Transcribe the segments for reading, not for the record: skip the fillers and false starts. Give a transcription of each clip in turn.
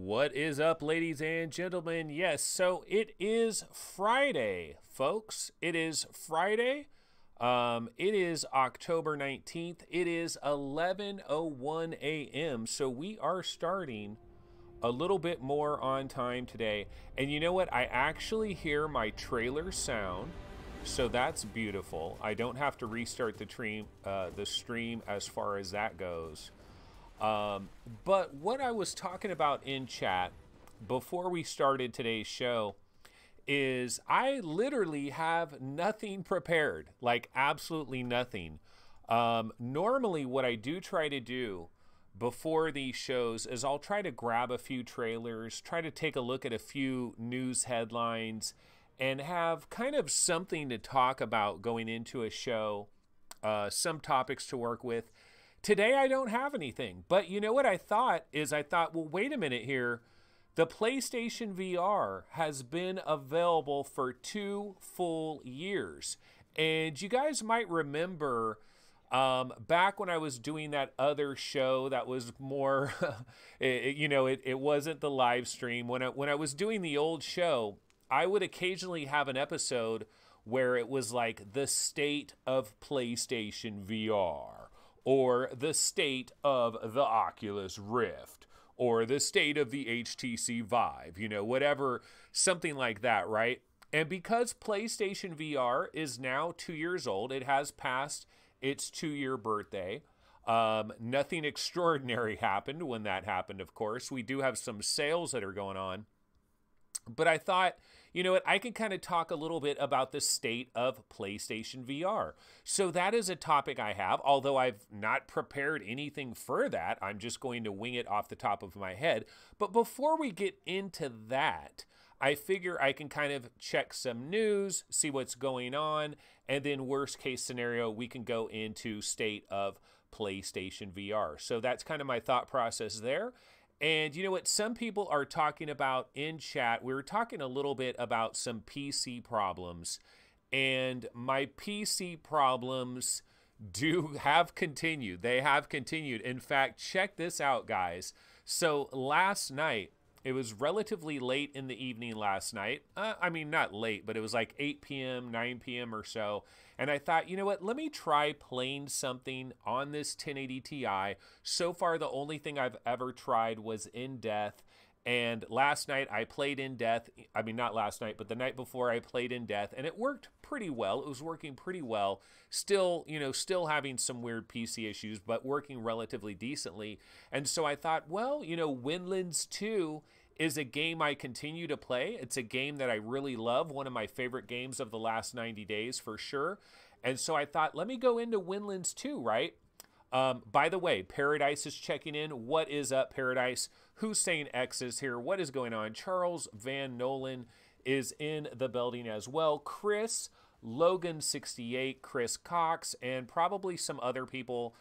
What is up, ladies and gentlemen? Yes, so it is Friday, folks. It is Friday. It is October 19th. It is 11:01 a.m. So we are starting a little bit more on time today. And you know what? I actually hear my trailer sound. So that's beautiful. I don't have to restart the stream as far as that goes. But what I was talking about in chat before we started today's show is I literally have nothing prepared, like absolutely nothing. Normally what I do try to do before these shows is I'll try to grab a few trailers, try to take a look at a few news headlines, and have kind of something to talk about going into a show, some topics to work with. Today I don't have anything, but you know what I thought, well, wait a minute here. The PlayStation VR has been available for 2 full years. And you guys might remember back when I was doing that other show that was more, it wasn't the live stream. When I was doing the old show, I would occasionally have an episode where it was like the state of PlayStation VR, or the state of the Oculus Rift, or the state of the HTC Vive, whatever, something like that, right? And because PlayStation VR is now 2 years old, it has passed its 2-year birthday. Nothing extraordinary happened when that happened, of course. We do have some sales that are going on. But I thought, you know what, I can kind of talk a little bit about the state of PlayStation VR. So that is a topic I have, although I've not prepared anything for that. I'm just going to wing it off the top of my head. But before we get into that, I figure I can kind of check some news, see what's going on, and then worst case scenario, we can go into state of PlayStation VR. So that's kind of my thought process there. And you know what? Some people are talking about in chat. We were talking a little bit about some PC problems. And my PC problems have continued. They have continued. In fact, check this out, guys. So last night, it was relatively late in the evening last night. I mean, not late, but it was like 8 p.m., 9 p.m. or so. And I thought, you know what? Let me try playing something on this 1080 Ti. So far, the only thing I've ever tried was In Death. And last night, I played In Death. I mean, not last night, but the night before, I played In Death. And it worked pretty well. It was working pretty well. Still having some weird PC issues, but working relatively decently. And so I thought, well, Windlands 2 is a game I continue to play. It's a game that I really love. One of my favorite games of the last 90 days for sure. And so I thought, let me go into Windlands 2, right? By the way, Paradise is checking in. What is up, Paradise? Hussein X is here. What is going on? Charles Van Nolan is in the building as well. Chris, Logan68, Chris Cox, and probably some other people.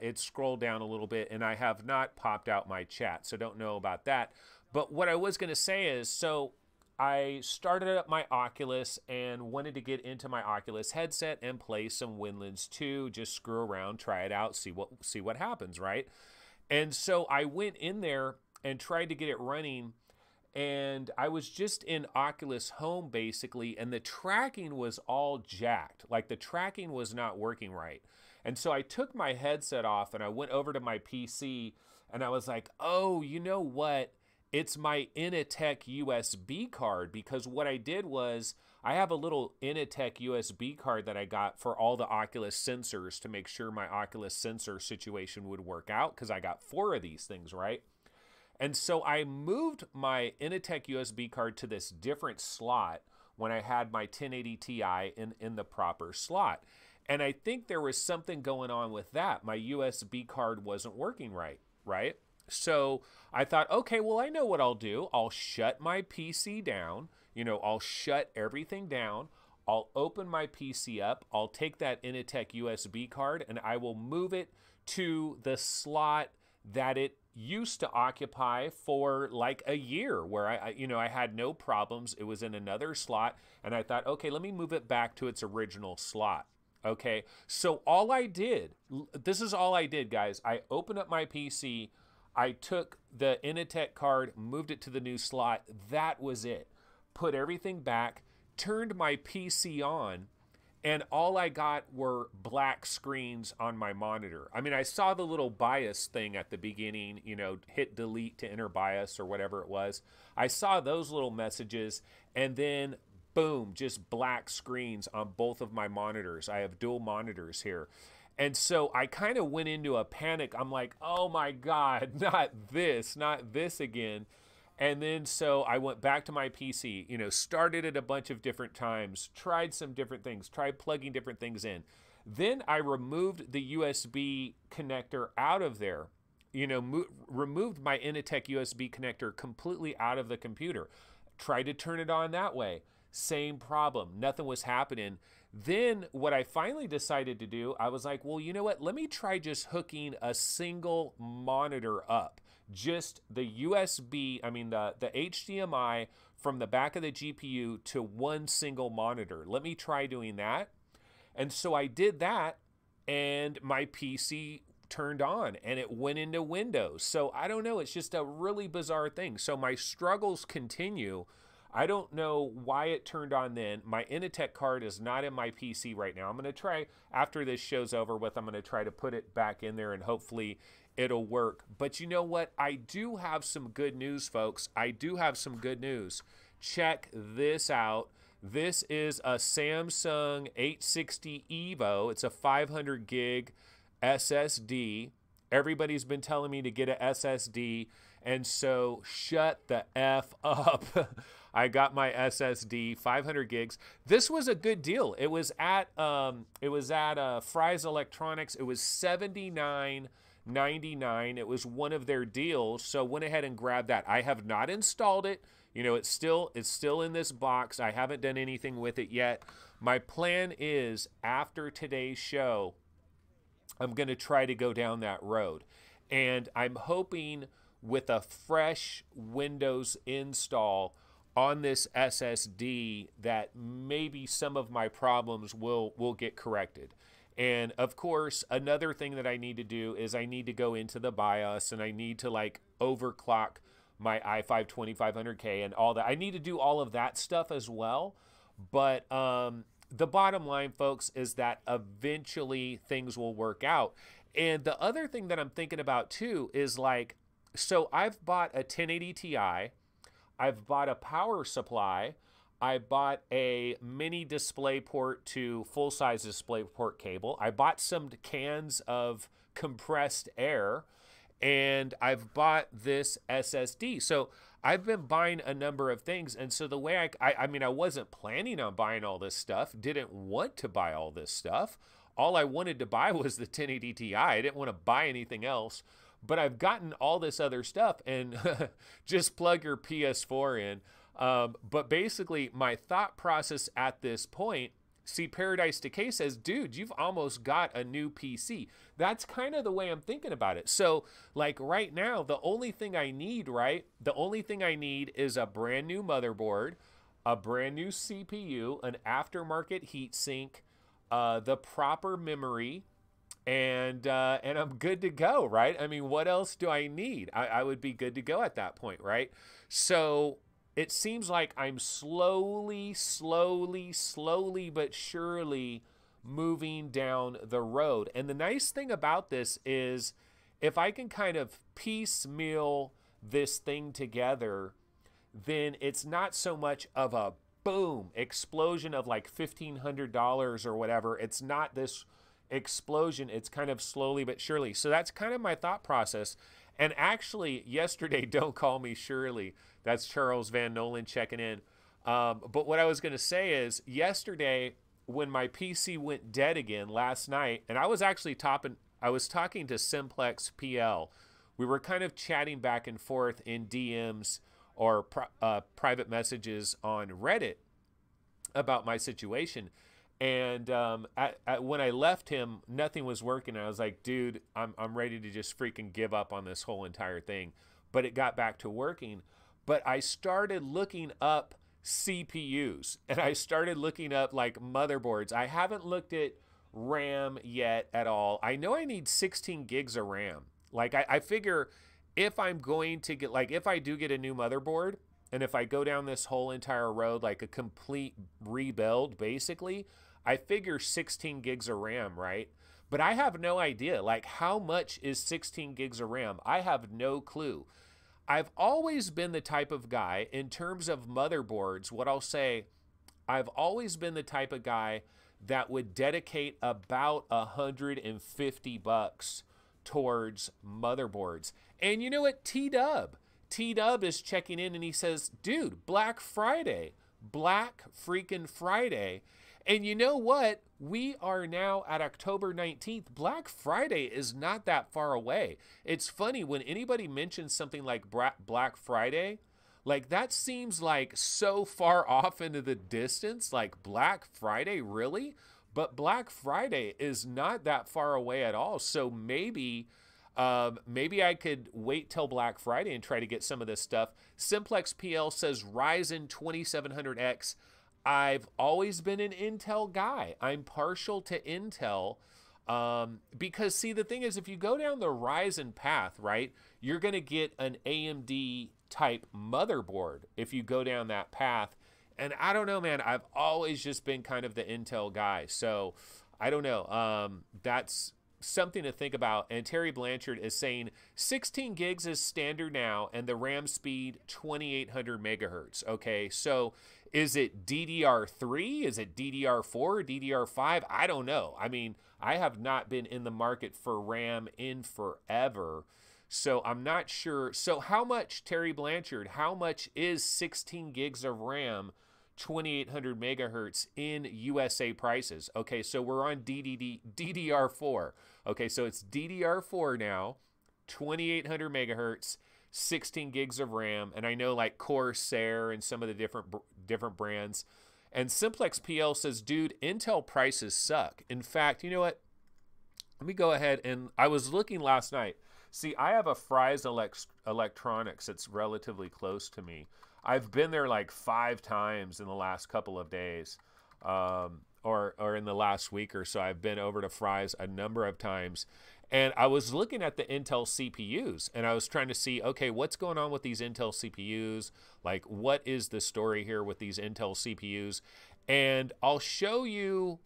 It scrolled down a little bit, and I have not popped out my chat, so don't know about that. But what I was going to say is, so I started up my Oculus and wanted to get into my Oculus headset and play some Windlands 2, just screw around, try it out, see what happens, right? And so I went in there and tried to get it running, and I was just in Oculus Home basically, and the tracking was all jacked. Like the tracking was not working right. And so I took my headset off and I went over to my PC and I was like, oh, you know what? It's my Initech USB card, because what I did was I have a little Initech USB card that I got for all the Oculus sensors to make sure my Oculus sensor situation would work out, because I got 4 of these things, right? And so I moved my Initech USB card to this different slot when I had my 1080 Ti in the proper slot. And I think there was something going on with that. My USB card wasn't working right? So I thought, okay, well, I know what I'll do. I'll shut my PC down. I'll shut everything down. I'll open my PC up. I'll take that Initech USB card and I will move it to the slot that it used to occupy for like a year, where I had no problems. It was in another slot, and I thought, okay, let me move it back to its original slot. Okay, so this is all I did, guys. I opened up my PC, I took the Initech card, moved it to the new slot. That was it. Put everything back, turned my PC on, and all I got were black screens on my monitor. I mean, I saw the little BIOS thing at the beginning, you know, hit delete to enter BIOS or whatever it was. I saw those little messages, and then boom, just black screens on both of my monitors. I have dual monitors here. And so I kind of went into a panic. I'm like, oh my God, not this again. And then so I went back to my PC, you know, started it a bunch of different times, tried some different things, tried plugging different things in. Then I removed the USB connector out of there, you know, removed my Initech USB connector completely out of the computer. Tried to turn it on that way. Same problem. Nothing was happening. Then what I finally decided to do, I was like, well, you know what? Let me try just hooking a single monitor up. Just the USB, I mean the HDMI from the back of the GPU to one single monitor. Let me try doing that. And so I did that, and my PC turned on and it went into Windows. So I don't know, it's just a really bizarre thing. So my struggles continue. I don't know why it turned on then. My Initech card is not in my PC right now. I'm going to try, after this show's over with, I'm going to try to put it back in there and hopefully it'll work. But you know what? I do have some good news, folks. I do have some good news. Check this out. This is a Samsung 860 EVO. It's a 500 gig SSD. Everybody's been telling me to get an SSD, and so shut the F up. I got my SSD, 500 gigs. This was a good deal. It was at Fry's Electronics. It was $79.99. It was one of their deals, so went ahead and grabbed that. I have not installed it. You know, it's still in this box. I haven't done anything with it yet. My plan is, after today's show, I'm going to try to go down that road. And I'm hoping with a fresh Windows install on this SSD that maybe some of my problems will get corrected. And of course, another thing that I need to do is I need to go into the BIOS, and I need to like overclock my i5 2500K and all that. I need to do all of that stuff as well. But the bottom line, folks, is that eventually things will work out. And the other thing that I'm thinking about too is like, so I've bought a 1080 Ti, I've bought a power supply, I bought a mini display port to full-size display port cable, I bought some cans of compressed air, and I've bought this SSD. So I've been buying a number of things, and so the way I mean, I wasn't planning on buying all this stuff, didn't want to buy all this stuff. All I wanted to buy was the 1080 Ti. I didn't want to buy anything else. But I've gotten all this other stuff, and just plug your PS4 in. But basically, my thought process at this point, see, Paradise Decay says, dude, you've almost got a new PC. That's kind of the way I'm thinking about it. So, like right now, the only thing I need, right? The only thing I need is a brand new motherboard, a brand new CPU, an aftermarket heatsink, the proper memory, and I'm good to go, right? I mean, what else do I need? I would be good to go at that point, right? So it seems like I'm slowly but surely moving down the road. And the nice thing about this is if I can kind of piecemeal this thing together, then it's not so much of a boom explosion of like $1,500 or whatever. It's not this explosion. It's kind of slowly but surely. So that's kind of my thought process. And actually, yesterday, don't call me Shirley. That's Charles Van Nolan checking in. But what I was going to say is, yesterday, when my PC went dead again last night, and I was actually talking to Simplex PL. We were kind of chatting back and forth in DMs or private messages on Reddit about my situation. And when I left him, nothing was working. I was like, dude, I'm ready to just freaking give up on this whole entire thing. But it got back to working. But I started looking up CPUs, and I started looking up like motherboards. I haven't looked at RAM yet at all. I know I need 16 gigs of RAM. Like I figure if I'm going to get, like, if I do get a new motherboard, and if I go down this whole entire road, like a complete rebuild, basically, I figure 16 gigs of RAM, right? But I have no idea, like, how much is 16 gigs of RAM? I have no clue. I've always been the type of guy, in terms of motherboards, what I'll say, I've always been the type of guy that would dedicate about $150 towards motherboards. And you know what? T-Dub is checking in and he says, dude, Black Friday. Black freaking Friday. And you know what? We are now at October 19th. Black Friday is not that far away. It's funny when anybody mentions something like Black Friday, like that seems like so far off into the distance. Like Black Friday, really? But Black Friday is not that far away at all. So maybe I could wait till Black Friday and try to get some of this stuff. Simplex PL says Ryzen 2700X. I've always been an Intel guy. I'm partial to Intel because, see, the thing is, if you go down the Ryzen path, right, you're going to get an AMD type motherboard if you go down that path. And I don't know, man, I've always just been kind of the Intel guy. So I don't know. That's something to think about. And Terry Blanchard is saying 16 gigs is standard now and the RAM speed 2800 megahertz. Okay, so is it DDR3? Is it DDR4? DDR5? I don't know. I mean, I have not been in the market for RAM in forever, so I'm not sure. So how much, Terry Blanchard, how much is 16 gigs of RAM, 2800 megahertz in USA prices? Okay, so we're on DDR4. Okay, so it's DDR4 now, 2800 megahertz, 16 gigs of RAM, and I know like Corsair and some of the different brands. And Simplex PL says, dude, Intel prices suck. In fact, you know what? Let me go ahead, and I was looking last night. See, I have a Fry's Electronics that's relatively close to me. I've been there like 5 times in the last couple of days, or in the last week or so. I've been over to Fry's a number of times. And I was looking at the Intel CPUs, and I was trying to see, okay, what's going on with these Intel CPUs? Like, what is the story here with these Intel CPUs? And I'll show you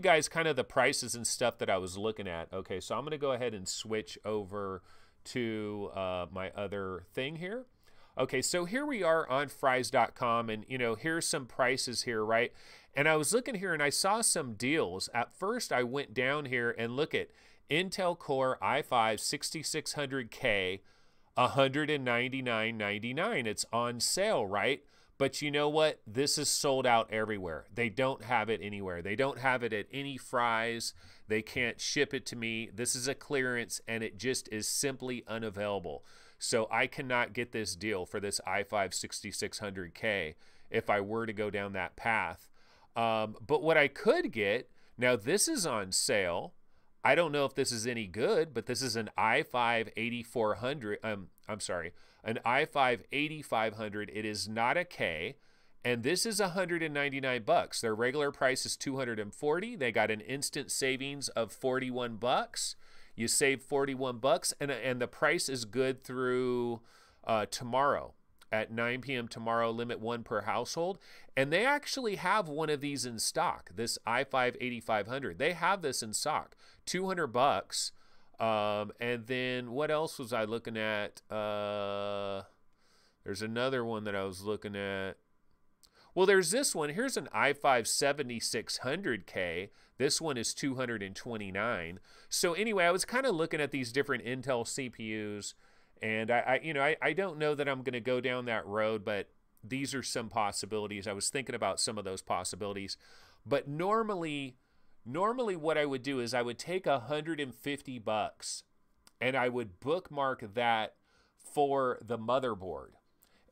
guys kind of the prices and stuff that I was looking at. Okay, so I'm going to go ahead and switch over to my other thing here. Okay, so here we are on Fry's.com, and, you know, here's some prices here, right? And I was looking here, and I saw some deals. At first, I went down here and look at Intel Core i5 6600K, $199.99. It's on sale, right? But you know what? This is sold out everywhere. They don't have it anywhere. They don't have it at any Fry's. They can't ship it to me. This is a clearance, and it just is simply unavailable. So I cannot get this deal for this i5 6600K if I were to go down that path. But what I could get, now this is on sale. I don't know if this is any good, but this is an i5 8400. An i5 8500. It is not a K, and this is $199. Their regular price is $240. They got an instant savings of $41. You save $41, and the price is good through tomorrow at 9 p.m. tomorrow. Limit 1 per household, and they actually have one of these in stock. This i5 8500. They have this in stock. $200. And then what else was I looking at? There's another one that I was looking at. Well, there's this one. Here's an i5 7600K. This one is $229. So anyway, I was kind of looking at these different Intel CPUs, and I don't know that I'm going to go down that road, but these are some possibilities. I was thinking about some of those possibilities. But normally what I would do is I would take $150 and I would bookmark that for the motherboard.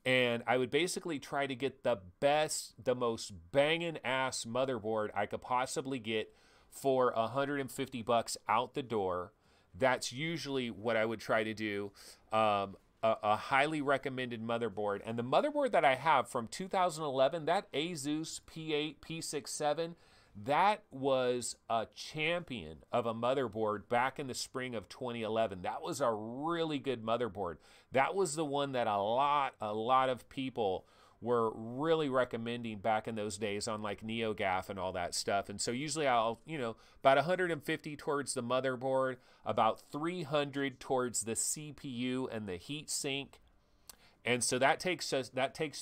And I would basically try to get the best, the most banging ass motherboard I could possibly get for $150 out the door. That's usually what I would try to do. A highly recommended motherboard. And the motherboard that I have from 2011, that Asus P8, P67, That was a champion of a motherboard back in the spring of 2011. That was a really good motherboard. That was the one that a lot of people were really recommending back in those days on like NeoGAF and all that stuff. And so usually I'll, about 150 towards the motherboard, about 300 towards the CPU and the heat sink. And so that takes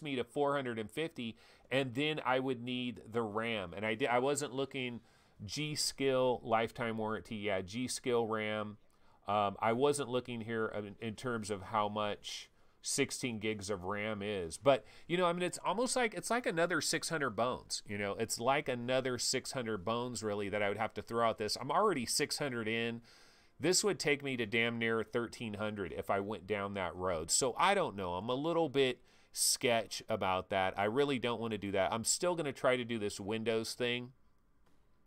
me to 450, and then I would need the RAM. And I wasn't looking G.Skill lifetime warranty. Yeah, G.Skill RAM. I wasn't looking here in terms of how much 16 gigs of RAM is. But, it's almost like, it's like another 600 bones. It's like another 600 bones, really, that I would have to throw out this. I'm already 600 in. This would take me to damn near 1,300 if I went down that road. So I don't know. I'm a little bit sketch about that. I really don't want to do that. I'm still going to try to do this Windows thing.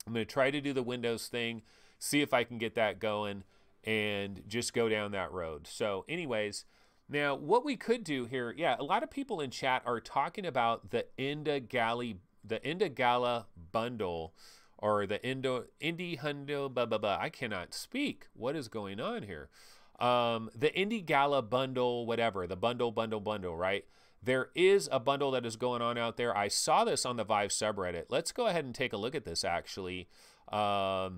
I'm going to try to do the Windows thing, see if I can get that going, and just go down that road. So anyways, now what we could do here, yeah, a lot of people in chat are talking about the IndieGala Bundle, or the Indie Hundo, blah, blah, blah. I cannot speak. What is going on here? The IndieGala Bundle, whatever, the bundle, right? There is a bundle that is going on out there. I saw this on the Vive subreddit. Let's go ahead and take a look at this, actually. So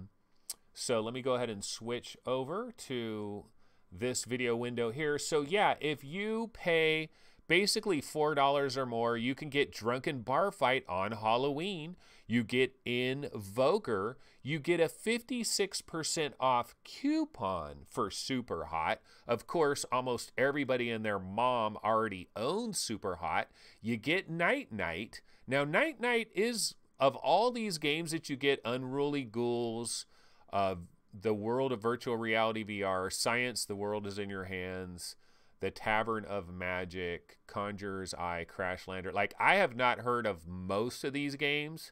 let me go ahead and switch over to this video window here. So yeah, if you pay basically $4 or more, you can get Drunken Bar Fight on Halloween. You get Invoker. You get a 56% off coupon for Super Hot. Of course, almost everybody and their mom already owns Super Hot. You get Night Night. Now, Night Night is, of all these games that you get, Unruly Ghouls, The World of Virtual Reality VR, Science, The World is in Your Hands, The Tavern of Magic, Conjurer's Eye, Crashlander. Like, I have not heard of most of these games.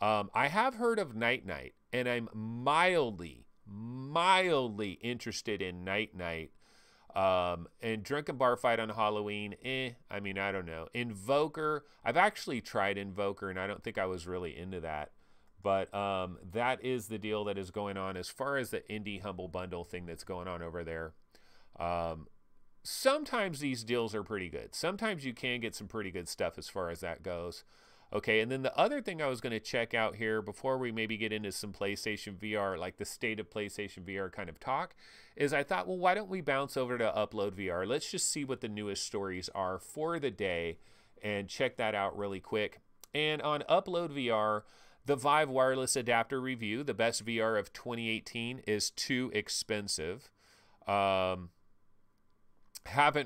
I have heard of Night Night, and I'm mildly interested in Night Night. And Drunken Bar Fight on Halloween, I mean, I don't know. Invoker, I've actually tried Invoker, and I don't think I was really into that. But that is the deal that is going on as far as the Indie Humble Bundle thing that's going on over there. Sometimes these deals are pretty good. Sometimes you can get some pretty good stuff as far as that goes. Okay, and then the other thing I was going to check out here before we maybe get into some PlayStation VR, like the state of PlayStation VR kind of talk, is I thought, well, why don't we bounce over to Upload VR? Let's just see what the newest stories are for the day and check that out really quick. And on Upload VR, the Vive wireless adapter review, the best VR of 2018, is too expensive. Haven't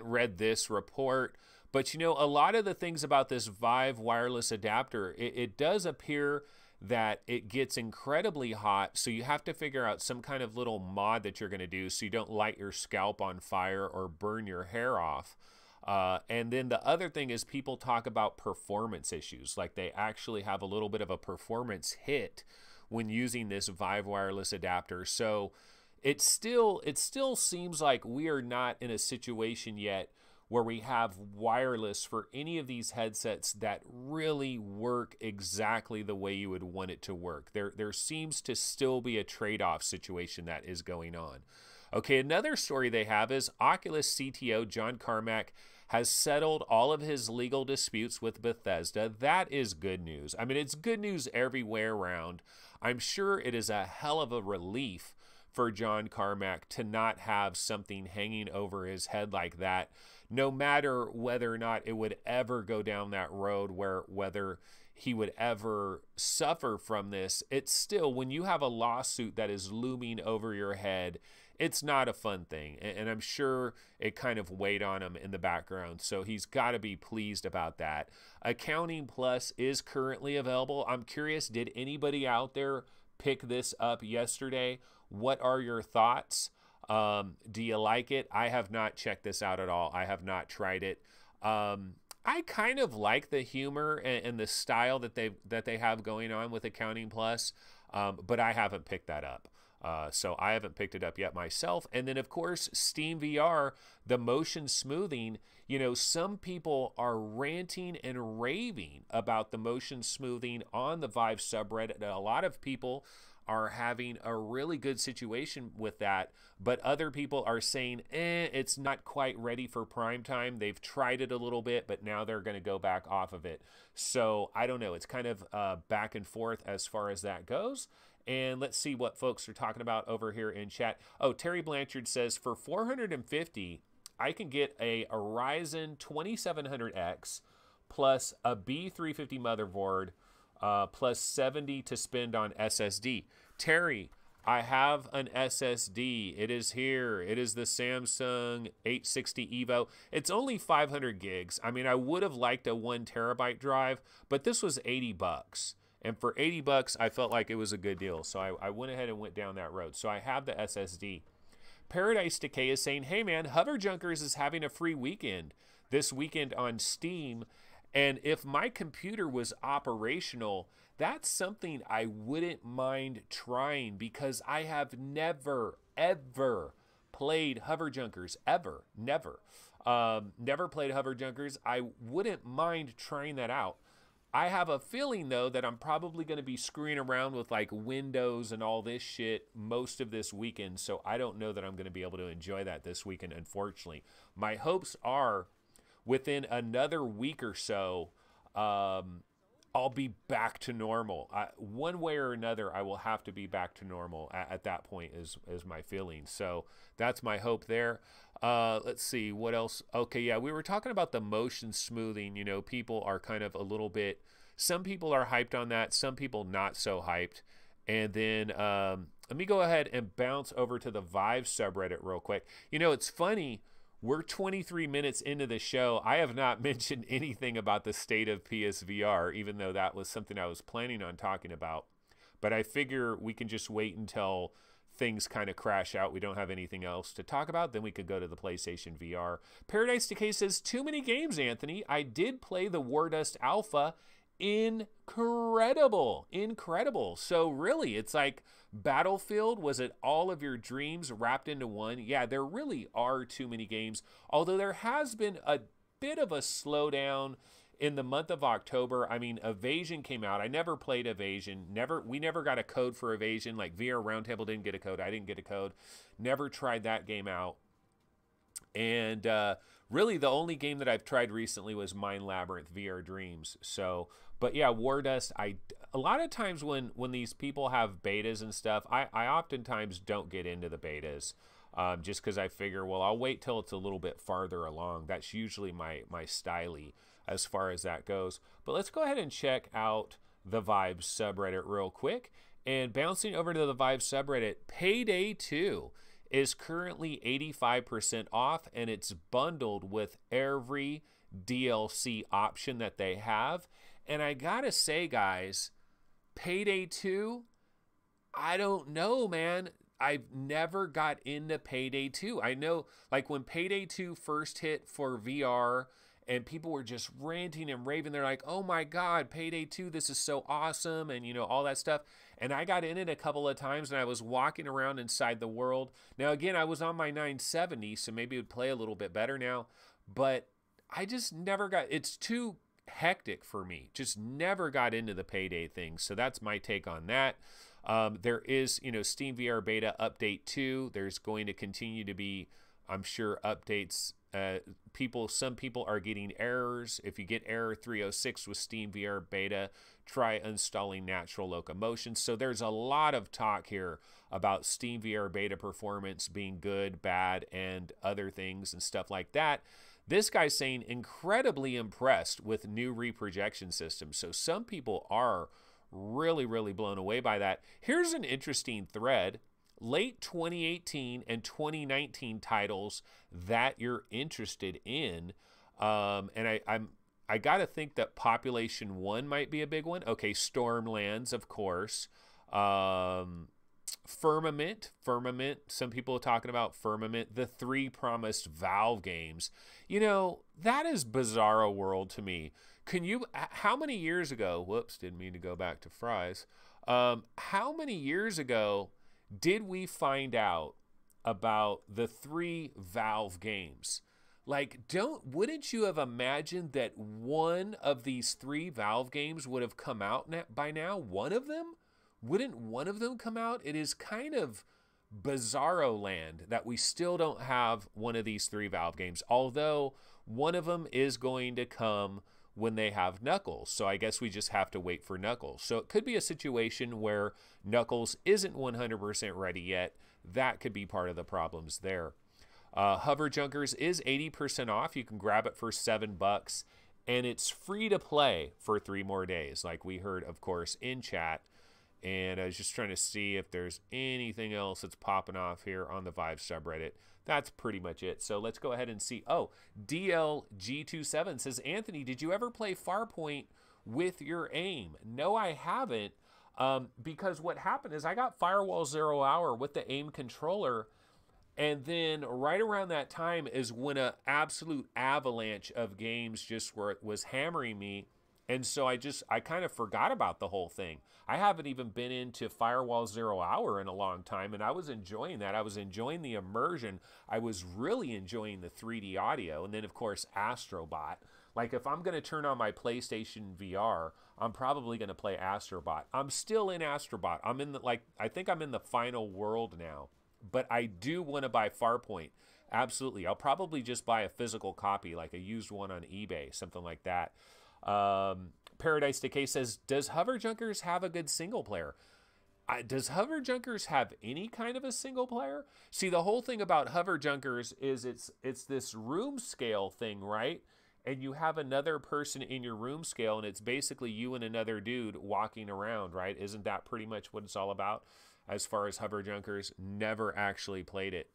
read this report, but a lot of the things about this Vive wireless adapter, it does appear that it gets incredibly hot, so you have to figure out some kind of little mod that you're going to do so you don't light your scalp on fire or burn your hair off. And then the other thing is people talk about performance issues, like they actually have a little bit of a performance hit when using this Vive wireless adapter. So it still seems like we are not in a situation yet where we have wireless for any of these headsets that really work exactly the way you would want it to work. There seems to still be a trade-off situation that is going on. Okay, another story they have is Oculus CTO John Carmack has settled all of his legal disputes with Bethesda. That is good news. I mean, it's good news everywhere around. I'm sure it is a hell of a relief for John Carmack to not have something hanging over his head like that, no matter whether or not it would ever go down that road, whether he would ever suffer from this. It's still, when you have a lawsuit that is looming over your head, it's not a fun thing. And I'm sure it kind of weighed on him in the background. So he's got to be pleased about that. Accounting Plus is currently available. I'm curious, did anybody out there pick this up yesterday? What are your thoughts? Do you like it? I have not checked this out at all. I have not tried it. I kind of like the humor and the style that they have going on with Accounting Plus, but I haven't picked that up. So I haven't picked it up yet myself. And then, of course, Steam VR, the motion smoothing. You know, some people are ranting and raving about the motion smoothing on the Vive subreddit. A lot of people are having a really good situation with that, but other people are saying, it's not quite ready for prime time. They've tried it a little bit, but now they're going to go back off of it. So I don't know. It's kind of back and forth as far as that goes. And let's see what folks are talking about over here in chat. Oh, Terry Blanchard says, for $450, I can get a Ryzen 2700X plus a B350 motherboard plus 70 to spend on SSD. Terry, I have an SSD. It is here. It is the Samsung 860 EVO. It's only 500 gigs. I mean, I would have liked a 1 terabyte drive, but this was 80 bucks. And for 80 bucks, I felt like it was a good deal. So I went ahead and went down that road. So I have the SSD. Paradise Decay is saying, hey man, Hover Junkers is having a free weekend this weekend on Steam. And if my computer was operational, that's something I wouldn't mind trying, because I have never, ever played Hover Junkers. Ever. Never. Never played Hover Junkers. I wouldn't mind trying that out. I have a feeling, though, that I'm probably going to be screwing around with like Windows and all this shit most of this weekend, so I don't know that I'm going to be able to enjoy that this weekend, unfortunately. My hopes are within another week or so, I'll be back to normal. One way or another, I will have to be back to normal at that point is my feeling. So that's my hope there. Let's see, what else? Okay, yeah, we were talking about the motion smoothing. You know, people are kind of a little bit, some people are hyped on that, some people not so hyped. And then let me go ahead and bounce over to the Vive subreddit real quick. You know, it's funny. We're 23 minutes into the show. I have not mentioned anything about the state of PSVR, even though that was something I was planning on talking about. But I figure we can just wait until things kind of crash out. We don't have anything else to talk about. Then we could go to the PlayStation VR. Paradise Decay says, too many games, Anthony. I did play the Wardust Alpha. Incredible. So really, it's like Battlefield. Was it all of your dreams wrapped into one? Yeah, there really are too many games, although there has been a bit of a slowdown in the month of October. I mean, Evasion came out. I never played Evasion. We never got a code for Evasion. Like VR Roundtable didn't get a code. I didn't get a code. Never tried that game out. And really, the only game that I've tried recently was Mind Labyrinth VR Dreams. So, but yeah, Wardust. A lot of times when these people have betas and stuff, I oftentimes don't get into the betas, just because I figure, well, I'll wait till it's a little bit farther along. That's usually my style-y as far as that goes. But let's go ahead and check out the Vive subreddit real quick. And bouncing over to the Vive subreddit, Payday 2 is currently 85% off, and it's bundled with every DLC option that they have. And I gotta say, guys, Payday 2, I don't know, man. I've never got into Payday 2. I know, like, when Payday 2 first hit for VR, and people were just ranting and raving. They're like, oh my God, Payday 2, this is so awesome, and, you know, all that stuff. And I got in it a couple of times, and I was walking around inside the world. Now, again, I was on my 970, so maybe it would play a little bit better now. But I just never got, it's too hectic for me. Just never got into the Payday thing. So that's my take on that. There is, you know, Steam VR Beta Update 2. There's going to continue to be, I'm sure, updates. Some people are getting errors. If you get error 306 with Steam VR Beta, try installing Natural Locomotion. So there's a lot of talk here about Steam VR Beta performance being good, bad, and other things and stuff like that. This guy's saying incredibly impressed with new reprojection systems. So some people are really, really blown away by that. Here's an interesting thread. Late 2018 and 2019 titles that you're interested in. And I got to think that Population 1 might be a big one. Okay, Stormlands, of course. Firmament. Some people are talking about Firmament. The 3 promised Valve games. You know, that is Bizarro World to me. How many years ago, whoops, didn't mean to go back to fries. How many years ago did we find out about the 3 Valve games? Like, wouldn't you have imagined that one of these 3 Valve games would have come out by now? One of them? Wouldn't one of them come out? It is kind of bizarro land that we still don't have one of these 3 Valve games, although one of them is going to come when they have Knuckles. So I guess we just have to wait for Knuckles. So it could be a situation where Knuckles isn't 100% ready yet. That could be part of the problems there. Hover Junkers is 80% off. You can grab it for $7, and it's free to play for 3 more days, like we heard, of course, in chat. And I was just trying to see if there's anything else that's popping off here on the Vive subreddit. That's pretty much it. So let's go ahead and see. Oh, DLG27 says, Anthony, did you ever play Farpoint with your aim? No, I haven't. Because what happened is I got Firewall 0 Hour with the aim controller, and then right around that time is when an absolute avalanche of games just was hammering me. And so I kind of forgot about the whole thing. I haven't even been into Firewall 0 Hour in a long time, and I was enjoying that. I was enjoying the immersion. I was really enjoying the 3D audio. And then, of course, Astrobot. Like, if I'm going to turn on my PlayStation VR, I'm probably going to play Astrobot. I'm still in Astrobot. I think I'm in the final world now. But I do want to buy Farpoint. Absolutely. I'll probably just buy a physical copy, like a used one on eBay, something like that. Paradise Decay says, does Hover Junkers have a good single player? Does Hover Junkers have any kind of a single player? See, the whole thing about Hover Junkers is it's this room scale thing, right? And you have another person in your room scale, and it's basically you and another dude walking around, right? Isn't that pretty much what it's all about? As far as Hover Junkers, never actually played it.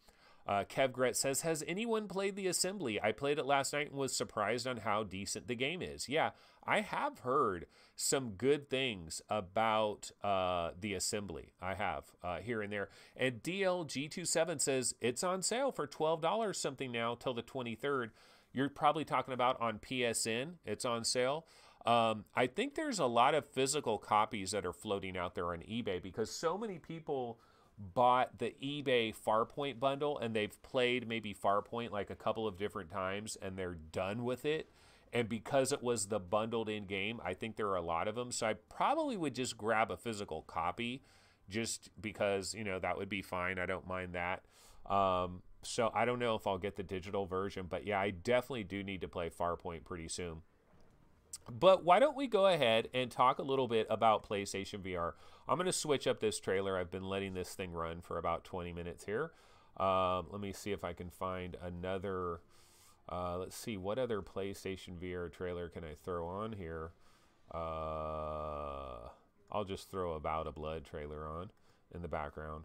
Kev Gret says, has anyone played the Assembly? I played it last night and was surprised on how decent the game is. Yeah, I have heard some good things about the Assembly. I have here and there. And DLG27 says, it's on sale for $12 something now till the 23rd. You're probably talking about on PSN. It's on sale. I think there's a lot of physical copies that are floating out there on eBay because so many people bought the eBay Farpoint bundle and they've played maybe Farpoint like a couple of different times and they're done with it. And because it was the bundled in game, I think there are a lot of them. So I probably would just grab a physical copy just because, that would be fine. I don't mind that. So I don't know if I'll get the digital version, but yeah, I definitely do need to play Farpoint pretty soon. But why don't we go ahead and talk a little bit about PlayStation VR. I'm going to switch up this trailer. I've been letting this thing run for about 20 minutes here. Let me see if I can find another. Let's see, what other PlayStation VR trailer can I throw on here? I'll just throw About a Blood trailer on in the background.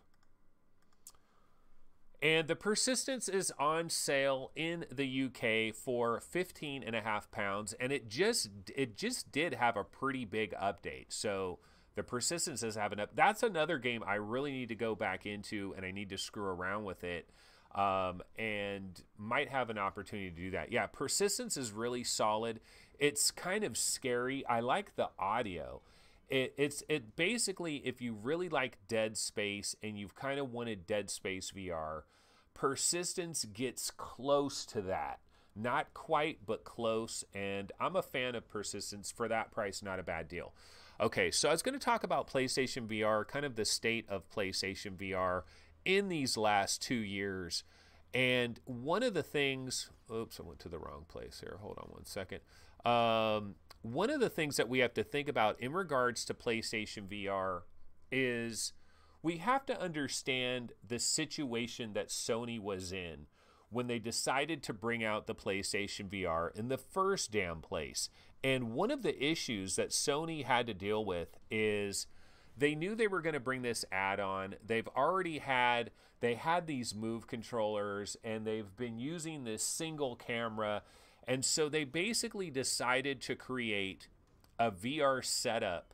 And the Persistence is on sale in the UK for £15.50, and it just did have a pretty big update. So the Persistence is having up. That's another game I really need to go back into, and I need to screw around with it, and might have an opportunity to do that. Yeah, Persistence is really solid. It's kind of scary. I like the audio. It basically, if you really like Dead Space and you've kind of wanted Dead Space VR, Persistence gets close to that. Not quite, but close. And I'm a fan of Persistence. For that price, not a bad deal. Okay, so I was going to talk about PlayStation VR, kind of the state of PlayStation VR in these last 2 years. And one of the things, oops, I went to the wrong place here. Hold on one second. One of the things that we have to think about in regards to PlayStation VR is we have to understand the situation that Sony was in when they decided to bring out the PlayStation VR in the first damn place. And one of the issues that Sony had to deal with is they knew they were going to bring this add-on. They had these Move controllers, and they've been using this single camera. And so they basically decided to create a VR setup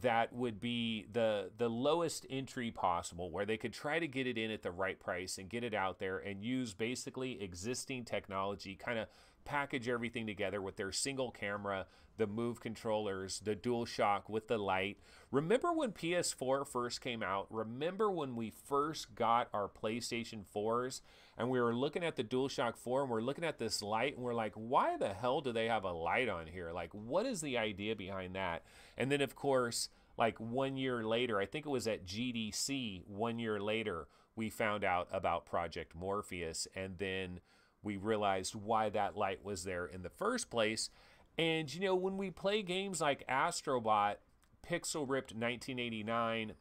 that would be the lowest entry possible, where they could try to get it in at the right price and get it out there and use basically existing technology, kind of package everything together with their single camera, the Move controllers, the DualShock with the light. Remember when PS4 first came out? Remember when we first got our PlayStation 4s and we were looking at the DualShock 4 and we're looking at this light and we're like, why the hell do they have a light on here? Like, what is the idea behind that? And then, of course, like 1 year later, I think it was at GDC, 1 year later, we found out about Project Morpheus, and then we realized why that light was there in the first place. And, you know, when we play games like Astrobot, Pixel Ripped 1989,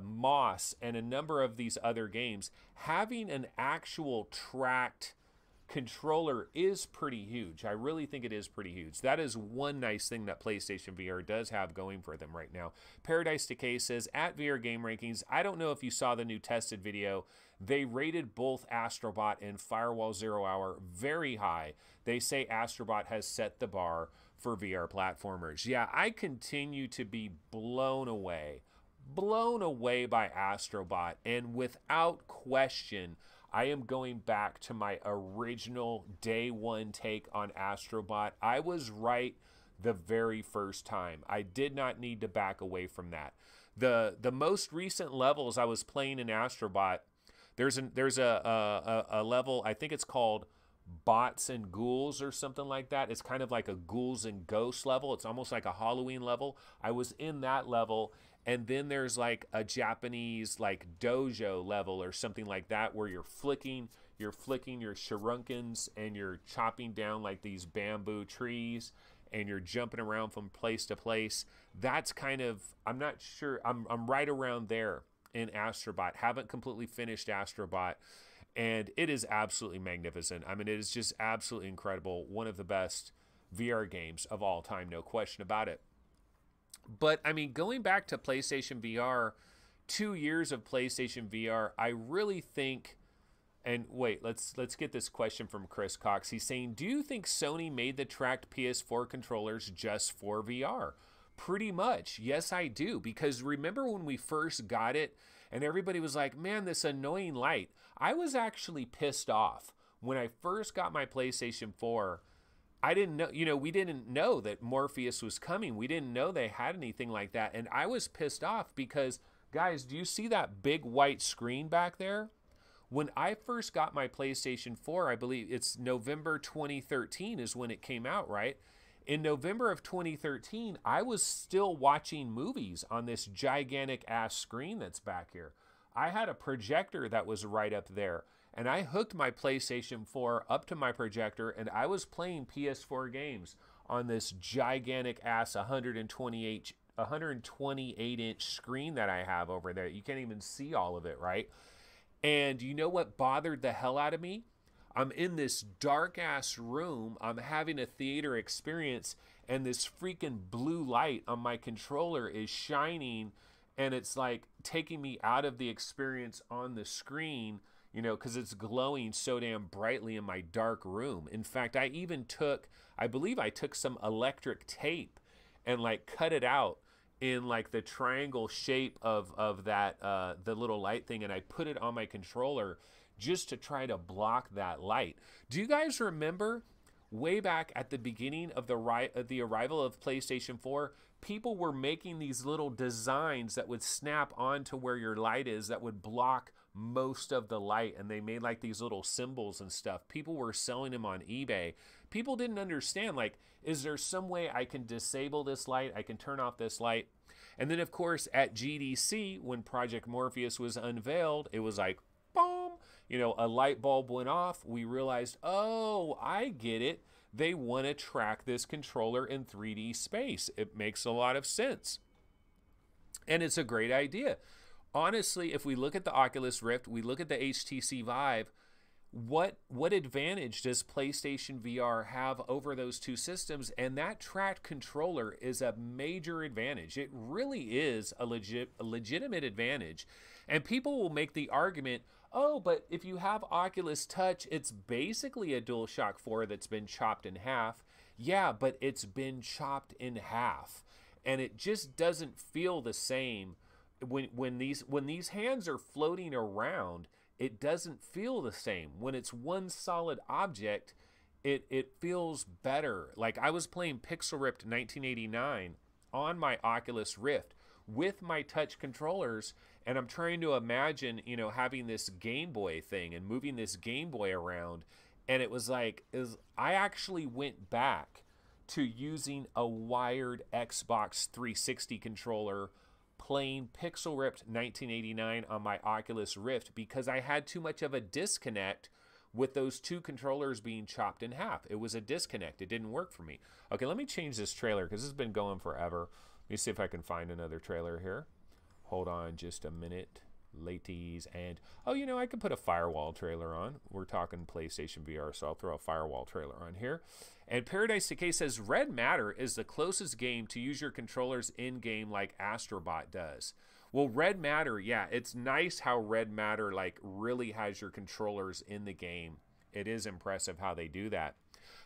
Moss, and a number of these other games, having an actual tracked controller is pretty huge. I really think it is pretty huge. That is one nice thing that PlayStation VR does have going for them right now. Paradise Decay says, at VR Game Rankings, I don't know if you saw the new tested video. They rated both Astrobot and Firewall Zero Hour very high. They say Astrobot has set the bar for VR platformers. Yeah, I continue to be blown away by Astrobot, and without question, I am going back to my original day one take on Astrobot. I was right the very first time. I did not need to back away from that. The most recent levels I was playing in Astrobot, there's a level, I think it's called Bots and Ghouls or something like that. It's kind of like a Ghouls and Ghosts level. It's almost like a Halloween level. I was in that level. And then there's like a Japanese like dojo level or something like that where you're flicking your shurinkens and you're chopping down like these bamboo trees and you're jumping around from place to place. That's kind of, I'm not sure, I'm right around there in Astrobot. Haven't completely finished Astrobot, and it is absolutely magnificent. I mean, it is just absolutely incredible. One of the best VR games of all time, no question about it. But I mean, going back to PlayStation VR, 2 years of PlayStation VR, I really think, and wait, let's get this question from Chris Cox. He's saying, do you think Sony made the tracked PS4 controllers just for VR? Pretty much. Yes, I do. Because remember when we first got it and everybody was like, man, this annoying light. I was actually pissed off when I first got my PlayStation 4. I didn't know, you know, we didn't know that Morpheus was coming. We didn't know they had anything like that. And I was pissed off because, guys, do you see that big white screen back there? When I first got my PlayStation 4, I believe it's November 2013 is when it came out, right? In November of 2013, I was still watching movies on this gigantic ass screen that's back here. I had a projector that was right up there. And I hooked my PlayStation 4 up to my projector, and I was playing PS4 games on this gigantic ass 128-inch screen that I have over there. You can't even see all of it, right? And you know what bothered the hell out of me? I'm in this dark ass room. I'm having a theater experience, and this freaking blue light on my controller is shining, and it's like taking me out of the experience on the screen, you know, because it's glowing so damn brightly in my dark room. In fact, I believe I took some electric tape and like cut it out in like the triangle shape of that, the little light thing, and I put it on my controller just to try to block that light. Do you guys remember way back at the beginning of the arrival of PlayStation 4, people were making these little designs that would snap onto where your light is that would block most of the light, and they made like these little symbols and stuff. People were selling them on eBay. People didn't understand, like, is there some way I can disable this light? I can turn off this light. And then of course at GDC, when Project Morpheus was unveiled, it was like, boom, you know, a light bulb went off. We realized, oh, I get it. They want to track this controller in 3D space. It makes a lot of sense. And it's a great idea. Honestly, if we look at the Oculus Rift, we look at the HTC Vive, what advantage does PlayStation VR have over those two systems? And that tracked controller is a major advantage. It really is a legitimate advantage. And people will make the argument, oh, but if you have Oculus Touch, it's basically a DualShock 4 that's been chopped in half. Yeah, but it's been chopped in half. And it just doesn't feel the same. When these hands are floating around, it doesn't feel the same. When it's one solid object, it feels better. Like I was playing Pixel Ripped 1989 on my Oculus Rift with my touch controllers, and I'm trying to imagine, you know, having this Game Boy thing and moving this Game Boy around, and it was like, I actually went back to using a wired Xbox 360 controller playing Pixel Ripped 1989 on my Oculus Rift because I had too much of a disconnect with those two controllers being chopped in half. It was a disconnect. It didn't work for me. Okay, let me change this trailer because this has been going forever. Let me see if I can find another trailer here. Hold on just a minute. Ladies and... Oh, you know, I could put a Firewall trailer on. We're talking PlayStation VR, so I'll throw a Firewall trailer on here. And Paradise Decay says, Red Matter is the closest game to use your controllers in-game like Astrobot does. Well, Red Matter, yeah, it's nice how Red Matter like really has your controllers in the game. It is impressive how they do that.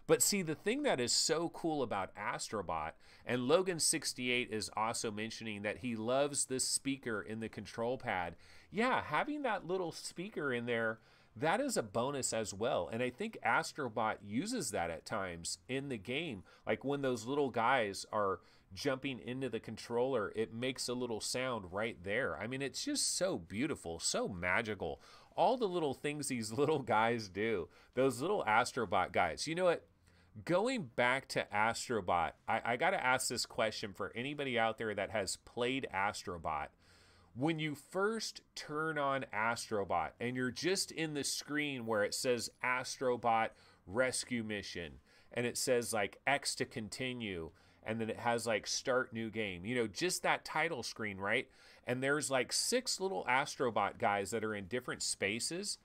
But see, the thing that is so cool about Astrobot, and Logan68 is also mentioning that he loves this speaker in the control pad. Yeah, having that little speaker in there, that is a bonus as well. And I think Astrobot uses that at times in the game. Like when those little guys are jumping into the controller, it makes a little sound right there. I mean, it's just so beautiful, so magical. All the little things these little guys do, those little Astrobot guys. You know what? Going back to Astrobot, I got to ask this question for anybody out there that has played Astrobot. When you first turn on Astrobot and you're just in the screen where it says Astrobot Rescue Mission and it says like X to continue and then it has like start new game, you know, just that title screen, right? And there's like 6 little Astrobot guys that are in different spaces.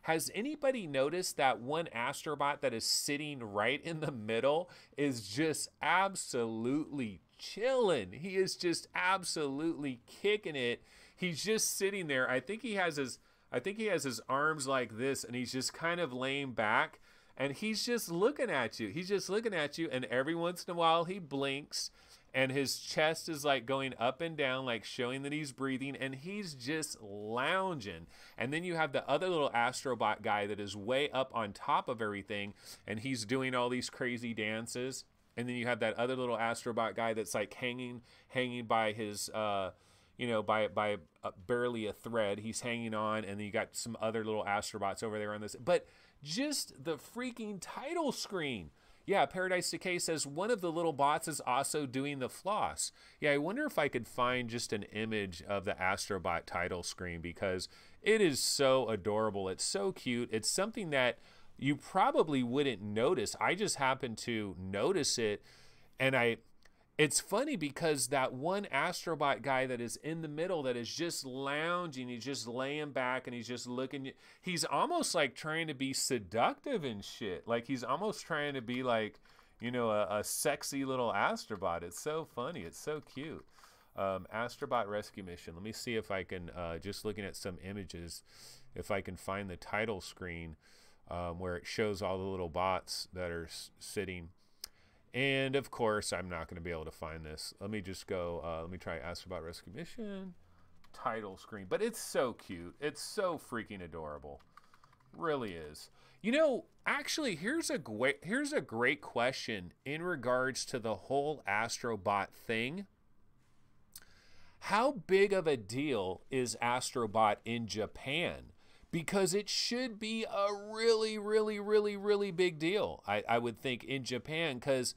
Has anybody noticed that one Astrobot that is sitting right in the middle is just absolutely chilling? He is just absolutely kicking it. He's just sitting there. I think he has his arms like this, and he's just kind of laying back, and he's just looking at you. He's just looking at you, and every once in a while he blinks, and his chest is like going up and down, like showing that he's breathing, and he's just lounging. And then you have the other little Astrobot guy that is way up on top of everything, and he's doing all these crazy dances. And then you have that other little Astrobot guy that's like hanging by his, you know, by barely a thread. He's hanging on, and then you got some other little Astrobots over there on this. But just the freaking title screen. Yeah, Paradise Decay says one of the little bots is also doing the floss. Yeah, I wonder if I could find just an image of the Astrobot title screen because it is so adorable. It's so cute. It's something that you probably wouldn't notice. I just happened to notice it, and it's funny because that one Astrobot guy that is in the middle that is just lounging, he's just laying back and he's just looking, he's almost like trying to be seductive and shit. Like he's almost trying to be like, you know, a sexy little Astrobot. It's so funny. It's so cute. Astrobot Rescue Mission. Let me see if I can, just looking at some images, if I can find the title screen where it shows all the little bots that are sitting. And of course, I'm not going to be able to find this. Let me just go, let me try Astrobot Rescue Mission, title screen. But it's so cute. It's so freaking adorable. Really is. You know, actually, here's a great question in regards to the whole Astrobot thing. How big of a deal is Astrobot in Japan? Because it should be a really, really, really, really big deal, I would think, in Japan. Because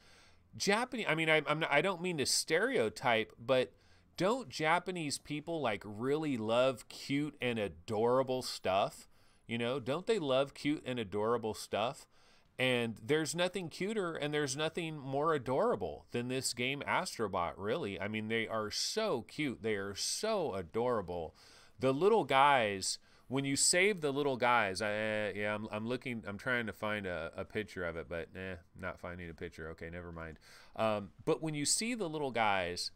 Japanese, I mean, I don't mean to stereotype, but don't Japanese people like really love cute and adorable stuff? You know, don't they love cute and adorable stuff? And there's nothing cuter and there's nothing more adorable than this game Astrobot, really. I mean, they are so cute. They are so adorable. The little guys... When you save the little guys, yeah, I'm looking, I'm trying to find a picture of it, but not finding a picture. Okay, never mind. But when you see the little guys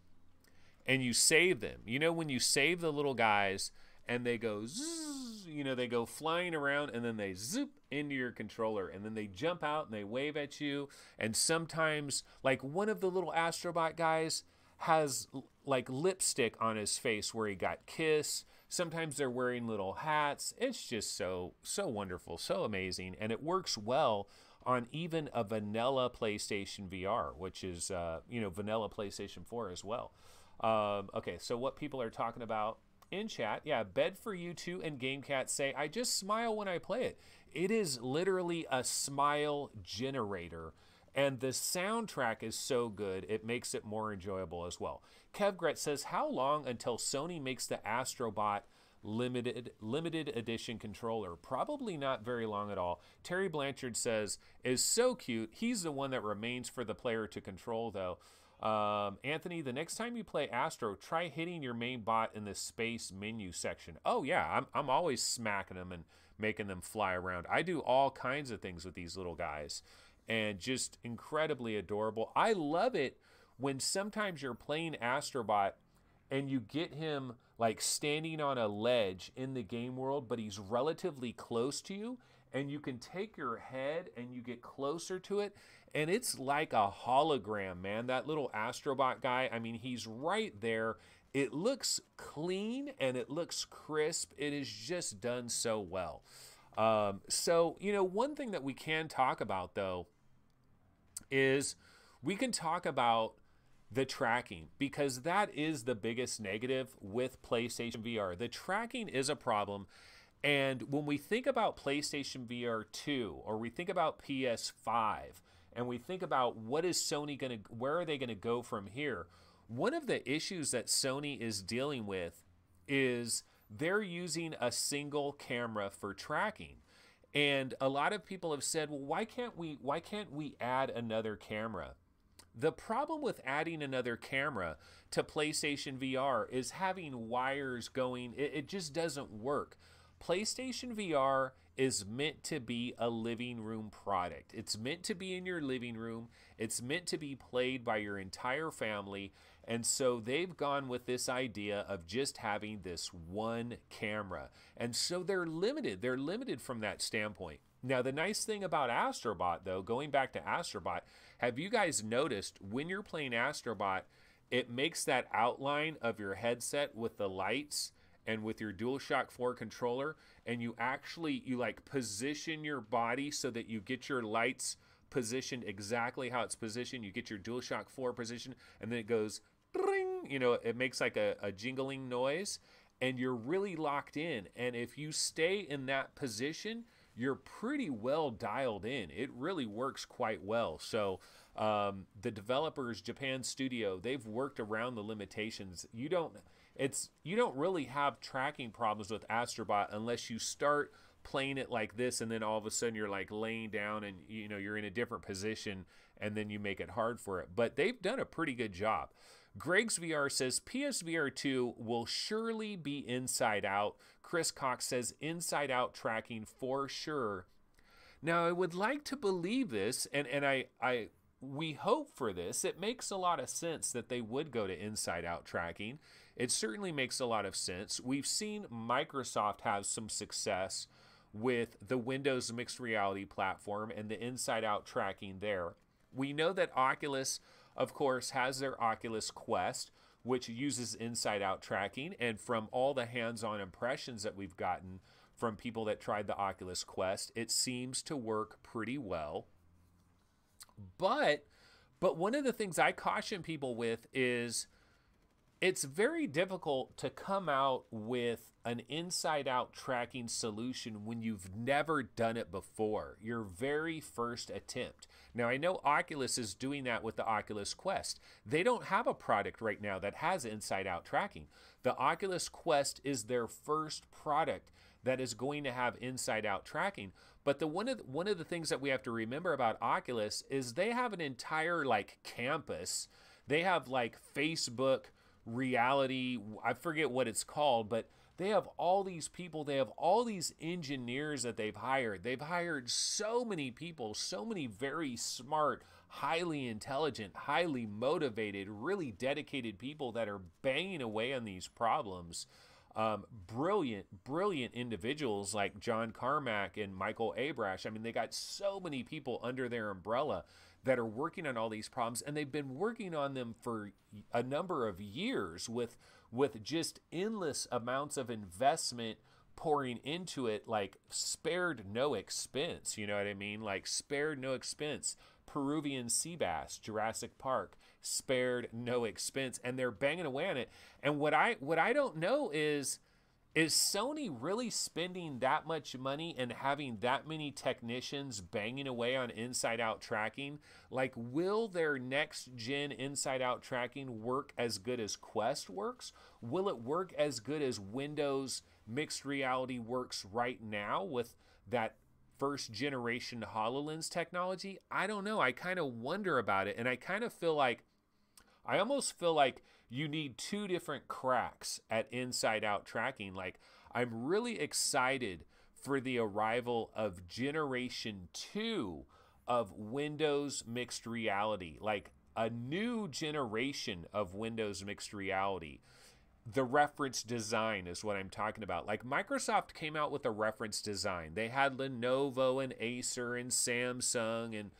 and you save them, you know, when you save the little guys and they go, zzz, you know, they go flying around and then they zoop into your controller and then they jump out and they wave at you. And sometimes, like one of the little Astrobot guys has like lipstick on his face where he got kissed. Sometimes they're wearing little hats. It's just so wonderful, so amazing, and it works well on even a vanilla PlayStation VR, which is, vanilla PlayStation 4 as well. Okay, so what people are talking about in chat, yeah, Bed for You 2 and GameCat say, I just smile when I play it. It is literally a smile generator, and the soundtrack is so good, it makes it more enjoyable as well. Kevgret says, how long until Sony makes the Astrobot limited edition controller? Probably not very long at all. Terry Blanchard says, is so cute. He's the one that remains for the player to control, though. Anthony, the next time you play Astro, try hitting your main bot in the space menu section. Oh yeah, I'm always smacking them and making them fly around. I do all kinds of things with these little guys, and just incredibly adorable. I love it when sometimes you're playing Astrobot and you get him like standing on a ledge in the game world, but he's relatively close to you, and you can take your head and you get closer to it, and it's like a hologram, man. That little Astrobot guy, I mean, he's right there. It looks clean and it looks crisp. It is just done so well. So, one thing that we can talk about, though, is we can talk about the tracking, because that is the biggest negative with PlayStation VR. The tracking is a problem. And when we think about PlayStation VR 2, or we think about PS5, and we think about what is Sony going to, where are they going to go from here? One of the issues that Sony is dealing with is they're using a single camera for tracking. And a lot of people have said, well, why can't we add another camera? The problem with adding another camera to PlayStation VR is having wires going. It just doesn't work. PlayStation VR is meant to be a living room product. It's meant to be in your living room. It's meant to be played by your entire family. And so they've gone with this idea of just having this one camera. And so they're limited. They're limited from that standpoint. Now, the nice thing about Astrobot, though, going back to Astrobot, have you guys noticed when you're playing Astrobot, it makes that outline of your headset with the lights and with your DualShock 4 controller, and you like position your body so that you get your lights positioned exactly how it's positioned. You get your DualShock 4 position, and then it goes, ring, it makes like a jingling noise, and you're really locked in. And if you stay in that position, you're pretty well dialed in. It really works quite well. So the developers, Japan Studio, they've worked around the limitations. You don't really have tracking problems with Astrobot unless you start playing it like this, and then all of a sudden you're like laying down and you're in a different position, and then you make it hard for it. But they've done a pretty good job. Greg's VR says PSVR 2 will surely be inside out. Chris Cox says inside out tracking for sure. Now, I would like to believe this, and we hope for this. It makes a lot of sense that they would go to inside out tracking. It certainly makes a lot of sense. We've seen Microsoft have some success with the Windows mixed reality platform and the inside out tracking there. We know that Oculus, of course, has their Oculus Quest, which uses inside-out tracking. And from all the hands-on impressions that we've gotten from people that tried the Oculus Quest, it seems to work pretty well. But one of the things I caution people with is it's very difficult to come out with an inside-out tracking solution when you've never done it before, your very first attempt. Now, I know Oculus is doing that with the Oculus Quest. They don't have a product right now that has inside-out tracking. The Oculus Quest is their first product that is going to have inside-out tracking. But one of the things that we have to remember about Oculus is they have an entire campus. They have Facebook reality, I forget what it's called, but they have all these people, they have all these engineers that they've hired. They've hired so many people, so many very smart, highly intelligent, highly motivated, really dedicated people that are banging away on these problems. Brilliant individuals like John Carmack and Michael Abrash. I mean, they got so many people under their umbrella that are working on all these problems, and they've been working on them for a number of years with just endless amounts of investment pouring into it, like spared no expense. You know what I mean? Like spared no expense. Peruvian sea bass, Jurassic Park, spared no expense, and they're banging away on it. And what I don't know is Sony really spending that much money and having that many technicians banging away on inside out tracking? Like, will their next gen inside out tracking work as good as Quest works? Will it work as good as Windows mixed reality works right now with that first generation HoloLens technology? I don't know. I kind of wonder about it. And I kind of feel like, I almost feel like you need two different cracks at inside out tracking. Like, I'm really excited for the arrival of generation 2 of Windows mixed reality, like a new generation of Windows mixed reality. The reference design is what I'm talking about. Like, Microsoft came out with a reference design. They had Lenovo and Acer and Samsung and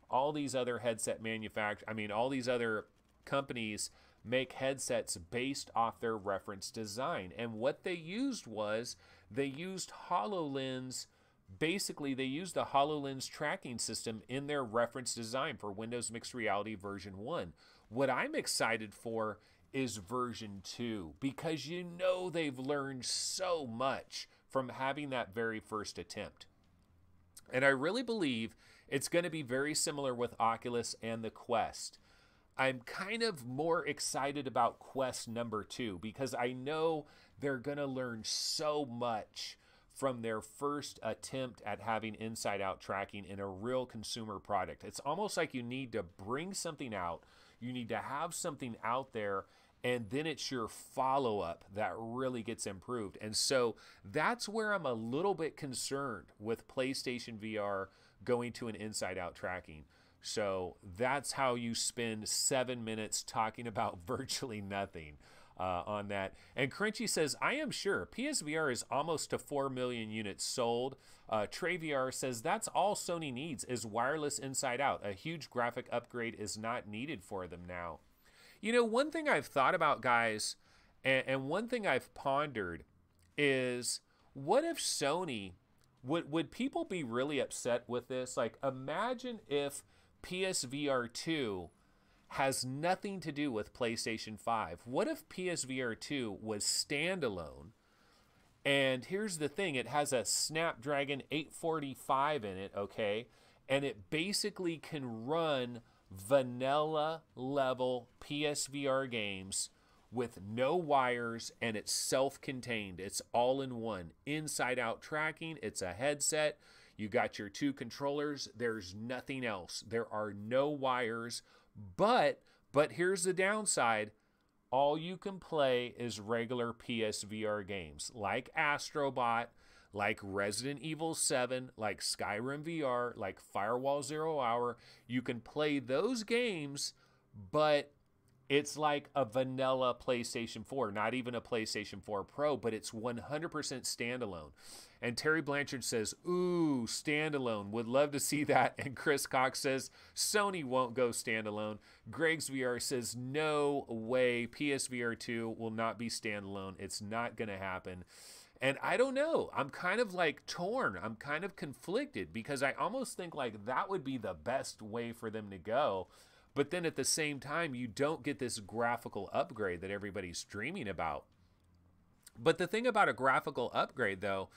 all these other headset manufacturers. All these other companies make headsets based off their reference design. And what they used was they used HoloLens. Basically, they used the HoloLens tracking system in their reference design for Windows Mixed Reality version 1. What I'm excited for is version 2, because they've learned so much from having that very first attempt. And I really believe it's going to be very similar with Oculus and the Quest. I'm kind of more excited about Quest number 2 because I know they're going to learn so much from their first attempt at having inside out tracking in a real consumer product. It's almost like you need to bring something out, you need to have something out there, and then it's your follow-up that really gets improved. And so that's where I'm a little bit concerned with PlayStation VR going to an inside out tracking. So that's how you spend 7 minutes talking about virtually nothing on that. And Crunchy says, I am sure PSVR is almost to 4 million units sold. TreyVR says, that's all Sony needs is wireless inside out. A huge graphic upgrade is not needed for them now. One thing I've thought about, guys, and one thing I've pondered is, what if Sony, would people be really upset with this? Like, imagine if PSVR 2 has nothing to do with PlayStation 5. What if PSVR 2 was standalone? And here's the thing, it has a Snapdragon 845 in it, okay? And it basically can run vanilla level PSVR games with no wires, and it's self-contained. It's all in one. Inside out tracking, it's a headset. You got your two controllers. There's nothing else. There are no wires. But here's the downside. All you can play is regular PSVR games like Astrobot, like Resident Evil 7, like Skyrim VR, like Firewall 0 Hour. You can play those games, but it's like a vanilla PlayStation 4, not even a PlayStation 4 Pro, but it's 100% standalone. And Terry Blanchard says, ooh, standalone. Would love to see that. And Chris Cox says, Sony won't go standalone. Greg's VR says, no way. PSVR 2 will not be standalone. It's not going to happen. And I don't know. I'm kind of like torn. I'm kind of conflicted because I almost think like that would be the best way for them to go. But then at the same time, you don't get this graphical upgrade that everybody's dreaming about. But the thing about a graphical upgrade, though,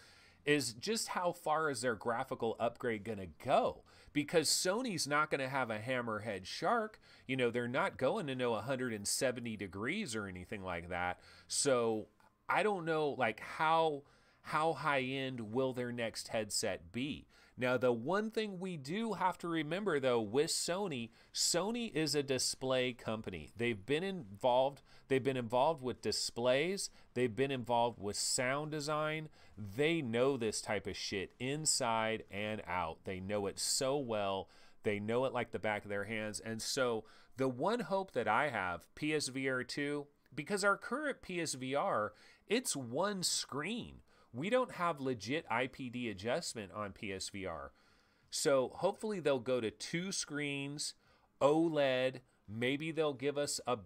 is just how far is their graphical upgrade going to go? Because Sony's not going to have a hammerhead shark. They're not going to know 170 degrees or anything like that. So I don't know, like, how high end will their next headset be? Now, the one thing we do have to remember, though, with Sony is a display company. They've been involved with displays. They've been involved with sound design. They know this type of shit inside and out. They know it so well. They know it like the back of their hands. And so the one hope that I have, PSVR 2, because our current PSVR, it's one screen. We don't have legit IPD adjustment on PSVR. So hopefully they'll go to two screens, OLED, Maybe they'll give us a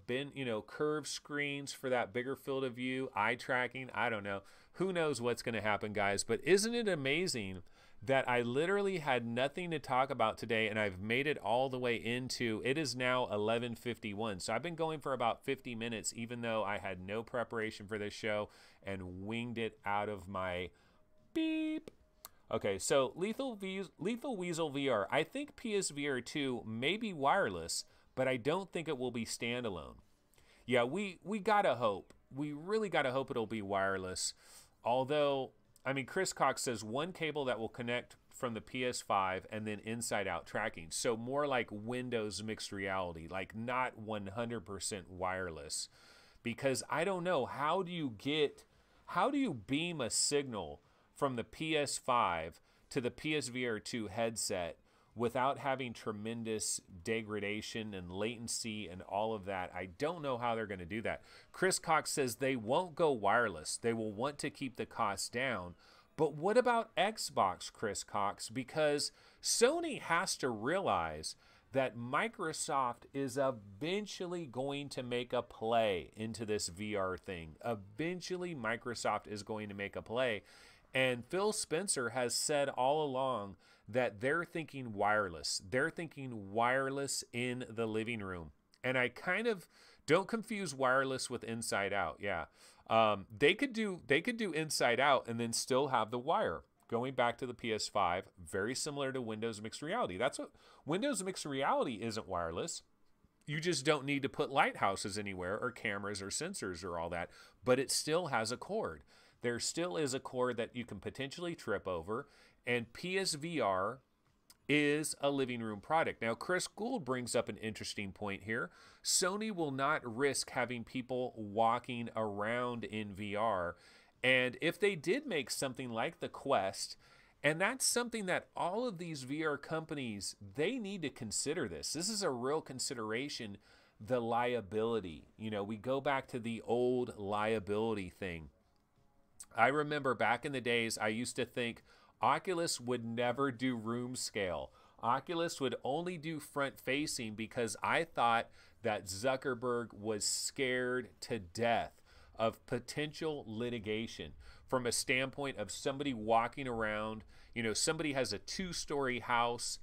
curved screens for that bigger field of view, eye tracking. I don't know. Who knows what's going to happen, guys? But isn't it amazing that I literally had nothing to talk about today, and I've made it all the way into, it is now 11:51. So I've been going for about 50 minutes, even though I had no preparation for this show and winged it out of my beep. Okay, so Lethal Weasel VR. I think PSVR 2 may be wireless, but I don't think it will be standalone. Yeah, we gotta hope. We really gotta hope it'll be wireless. Although, I mean, Chris Cox says one cable that will connect from the PS5 and then inside out tracking. So more like Windows mixed reality, like not 100% wireless. Because I don't know, how do you beam a signal from the PS5 to the PSVR 2 headset without having tremendous degradation and latency and all of that? I don't know how they're going to do that. Chris Cox says they won't go wireless. They will want to keep the cost down. But what about Xbox, Chris Cox? Because Sony has to realize that Microsoft is eventually going to make a play into this VR thing. Eventually, Microsoft is going to make a play. And Phil Spencer has said all along that they're thinking wireless. They're thinking wireless in the living room. And I kind of don't confuse wireless with inside out. Yeah. They could do inside out and then still have the wire. Going back to the PS5, very similar to Windows Mixed Reality. That's what Windows Mixed Reality isn't wireless. You just don't need to put lighthouses anywhere or cameras or sensors or all that, but it still has a cord. There still is a cord that you can potentially trip over, and PSVR is a living room product. Now, Chris Gould brings up an interesting point here. Sony will not risk having people walking around in VR. And if they did make something like the Quest, and that's something that all of these VR companies, they need to consider this. This is a real consideration, the liability. You know, we go back to the old liability thing. I remember back in the days, I used to think Oculus would never do room scale. Oculus would only do front facing because I thought that Zuckerberg was scared to death of potential litigation from a standpoint of somebody walking around. You know, somebody has a 2-story house.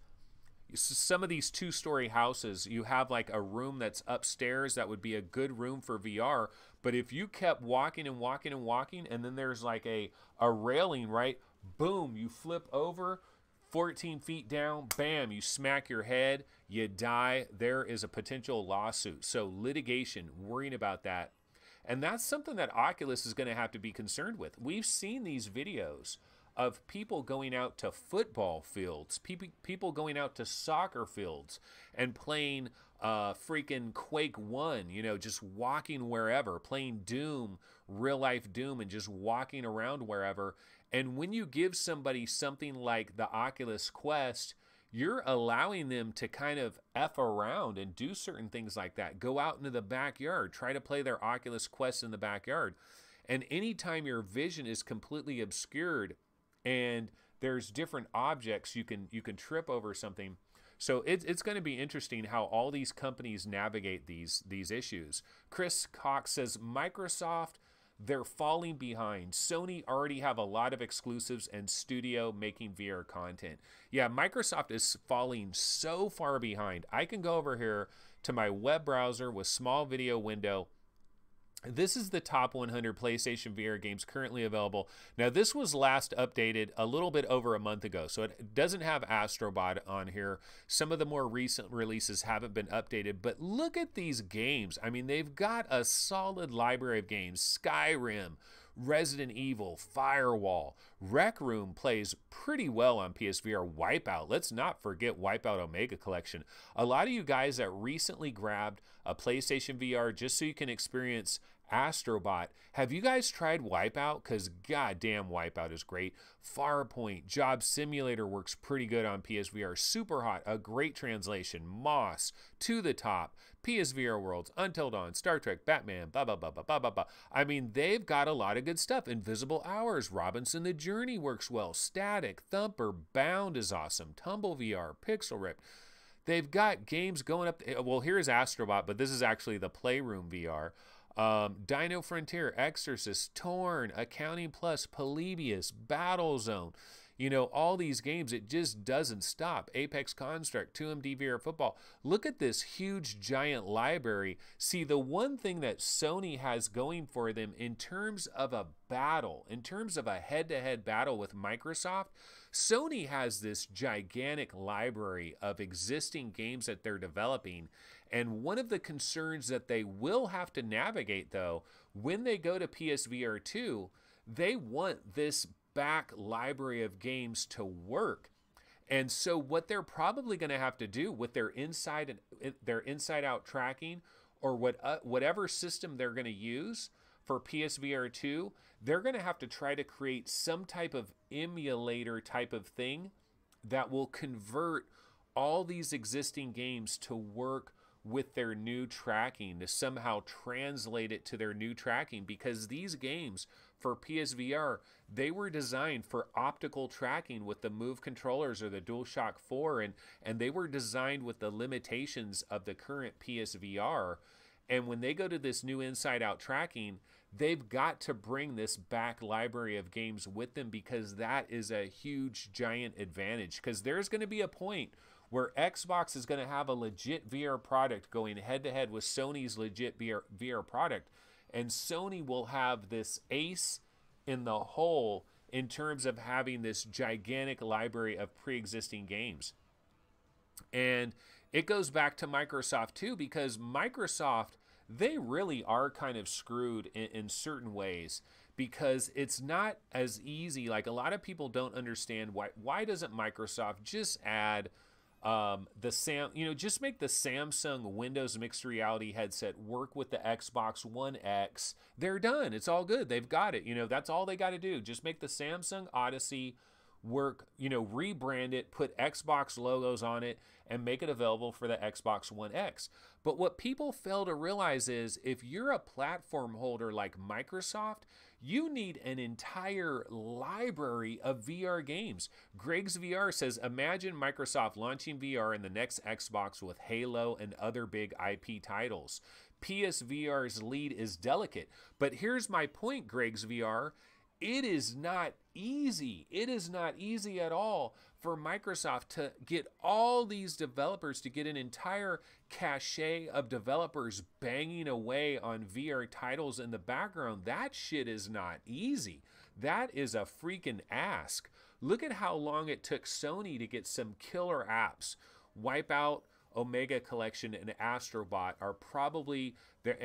Some of these 2-story houses, you have like a room that's upstairs that would be a good room for VR. But if you kept walking and walking and walking, and then there's like a railing, right? Boom, you flip over 14 feet down, bam, you smack your head, you die. There is a potential lawsuit. So litigation, worrying about that. And that's something that Oculus is going to have to be concerned with. We've seen these videos of people going out to football fields, people going out to soccer fields and playing freaking Quake 1, you know, just walking wherever, playing Doom, real life Doom, and just walking around wherever. And when you give somebody something like the Oculus Quest, you're allowing them to kind of F around and do certain things like that. Go out into the backyard, try to play their Oculus Quest in the backyard. And anytime your vision is completely obscured and there's different objects, you can trip over something. So it's going to be interesting how all these companies navigate these issues. Chris Cox says Microsoft, they're falling behind. Sony already have a lot of exclusives and studio making VR content. Yeah, Microsoft is falling so far behind. I can go over here to my web browser with small video window. This is the top 100 PlayStation VR games currently available. Now, this was last updated a little bit over a month ago, so it doesn't have Astrobot on here. Some of the more recent releases haven't been updated, but look at these games. I mean, they've got a solid library of games. Skyrim, Resident Evil, Firewall, Rec Room plays pretty well on PSVR. Wipeout, let's not forget Wipeout Omega Collection. A lot of you guys that recently grabbed a PlayStation VR just so you can experience Astrobot, have you guys tried Wipeout? Because goddamn, Wipeout is great. Farpoint, Job Simulator works pretty good on PSVR. Super Hot, a great translation. Moss, To the Top, PSVR Worlds, Until Dawn, Star Trek, Batman, blah, blah, blah, blah, blah, blah, blah. I mean, they've got a lot of good stuff. Invisible Hours, Robinson the Journey works well. Static, Thumper, Bound is awesome. Tumble VR, Pixel Rip. They've got games going up. Well, here's Astrobot, but this is actually the Playroom VR. Dino Frontier, Exorcist, Torn, Accounting Plus, Polybius, Battlezone. You know, all these games, it just doesn't stop. Apex Construct, 2MD VR Football. Look at this huge, giant library. See, the one thing that Sony has going for them in terms of a battle, in terms of a head-to-head battle with Microsoft, Sony has this gigantic library of existing games that they're developing. And one of the concerns that they will have to navigate, though, when they go to PSVR 2, they want this back library of games to work. And so what they're probably going to have to do with their inside out tracking, or whatever system they're going to use for PSVR 2, they're going to have to try to create some type of emulator type of thing that will convert all these existing games to work with their new tracking, to somehow translate it to their new tracking, because these games for PSVR, they were designed for optical tracking with the Move controllers or the DualShock 4, and they were designed with the limitations of the current PSVR. And when they go to this new inside-out tracking, they've got to bring this back library of games with them, because that is a huge, giant advantage. Because there's going to be a point where Xbox is going to have a legit VR product going head-to-head with Sony's legit VR product, and Sony will have this ace in the hole in terms of having this gigantic library of pre-existing games. And it goes back to Microsoft too, because Microsoft, they really are kind of screwed in certain ways, because it's not as easy. Like, a lot of people don't understand why doesn't Microsoft just add just make the Samsung Windows mixed reality headset work with the Xbox One X. They're done. It's all good. They've got it. You know, that's all they got to do. Just make the Samsung Odyssey work, you know, rebrand it, put Xbox logos on it, and make it available for the Xbox One X. But what people fail to realize is, if you're a platform holder like Microsoft, you need an entire library of VR games. Greg's VR says, imagine Microsoft launching VR in the next Xbox with Halo and other big IP titles. PSVR's lead is delicate. But here's my point, Greg's VR. It is not easy. It is not easy at all for Microsoft to get all these developers, to get an entire cachet of developers banging away on VR titles in the background. That shit is not easy. That is a freaking ask. Look at how long it took Sony to get some killer apps. Wipeout, Omega Collection, and Astrobot are probably there,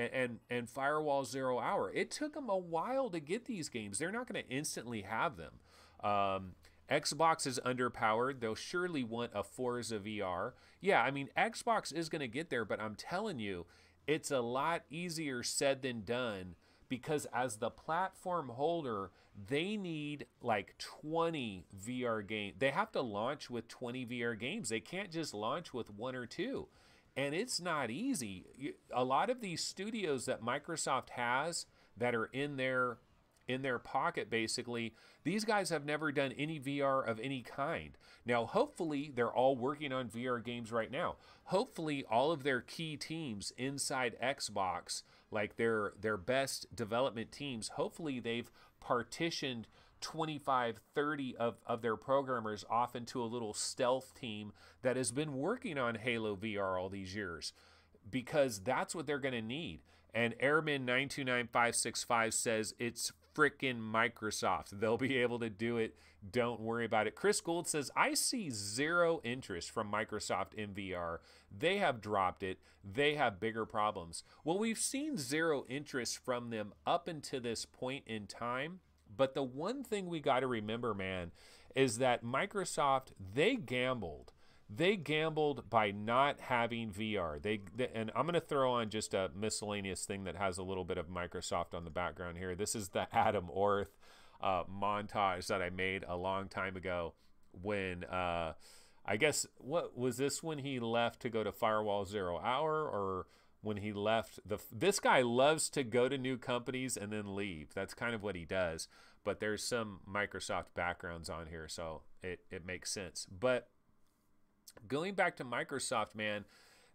and Firewall 0 Hour. It took them a while to get these games. They're not going to instantly have them. Xbox is underpowered. They'll surely want a Forza VR. Yeah, I mean, Xbox is going to get there, but I'm telling you, it's a lot easier said than done, because as the platform holder, they need like 20 VR games. They have to launch with 20 VR games. They can't just launch with one or two. And it's not easy. A lot of these studios that Microsoft has that are in their pocket, basically, these guys have never done any VR of any kind. Now, hopefully, they're all working on VR games right now. Hopefully, all of their key teams inside Xbox, like their best development teams, hopefully they've partitioned 25, 30 of their programmers off into a little stealth team that has been working on Halo VR all these years, because that's what they're going to need. And Airman 929565 says it's frickin' Microsoft. They'll be able to do it. Don't worry about it. Chris Gould says, I see zero interest from Microsoft in VR. They have dropped it. They have bigger problems. Well, we've seen zero interest from them up until this point in time. But the one thing we got to remember, man, is that Microsoft, they gambled. They gambled by not having VR. And I'm going to throw on just a miscellaneous thing that has a little bit of Microsoft on the background here. This is the Adam Orth montage that I made a long time ago when, I guess, what was this, when he left to go to Firewall 0 Hour, or when he left? This guy loves to go to new companies and then leave. That's kind of what he does. But there's some Microsoft backgrounds on here, so it makes sense. But Going back to Microsoft, man,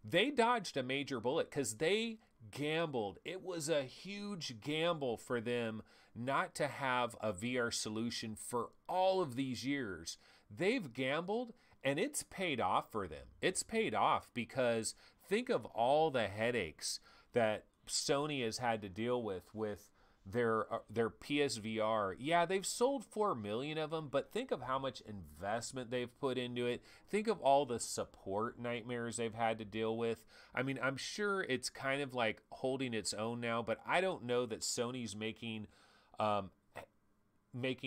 they dodged a major bullet because they gambled. It was a huge gamble for them not to have a VR solution for all of these years. They've gambled and it's paid off for them. It's paid off because think of all the headaches that Sony has had to deal with their PSVR. Yeah, they've sold 4 million of them, but think of how much investment they've put into it. Think of all the support nightmares they've had to deal with. I mean, I'm sure it's kind of like holding its own now, but I don't know that Sony's making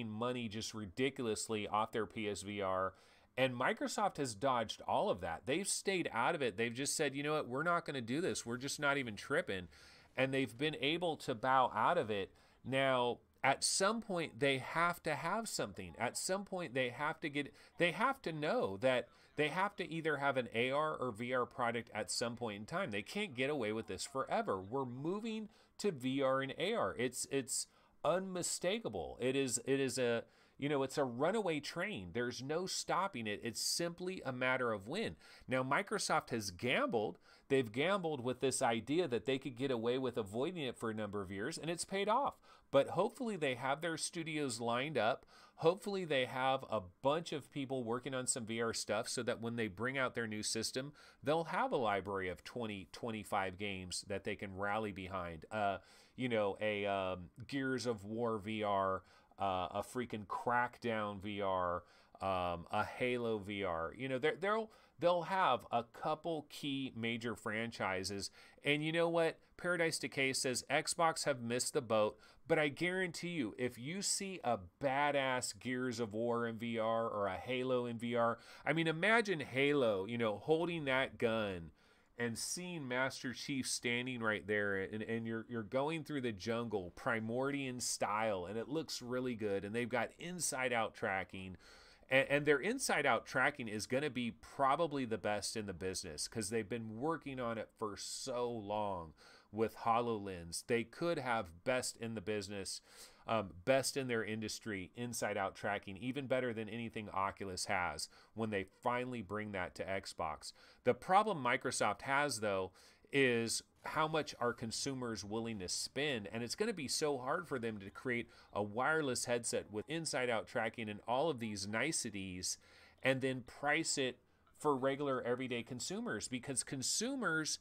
money just ridiculously off their PSVR. And Microsoft has dodged all of that. They've stayed out of it. They've just said, you know what, we're not going to do this. We're just not even tripping. And they've been able to bow out of it. Now, at some point, they have to have something. At some point, they have to know that they have to either have an AR or VR product at some point in time. They can't get away with this forever. We're moving to VR and AR. It's unmistakable. It is a, it's a runaway train. There's no stopping it. It's simply a matter of when. Now, Microsoft has gambled. They've gambled with this idea that they could get away with avoiding it for a number of years, and it's paid off. But hopefully they have their studios lined up. Hopefully they have a bunch of people working on some VR stuff so that when they bring out their new system, they'll have a library of 20, 25 games that they can rally behind. Gears of War VR, a freaking Crackdown VR, a Halo VR. They'll have a couple key major franchises. And you know what? Paradise Decay says Xbox have missed the boat, but I guarantee you, if you see a badass Gears of War in VR or a Halo in VR, I mean, imagine Halo, holding that gun and seeing Master Chief standing right there, and you're going through the jungle, Primordian style, and it looks really good, and they've got inside-out tracking, and their inside-out tracking is going to be probably the best in the business because they've been working on it for so long with HoloLens. They could have best in the business, best in their industry, inside-out tracking, even better than anything Oculus has when they finally bring that to Xbox. The problem Microsoft has, though, is how much are consumers willing to spend, and it's going to be so hard for them to create a wireless headset with inside-out tracking and all of these niceties and then price it for regular everyday consumers, because consumers,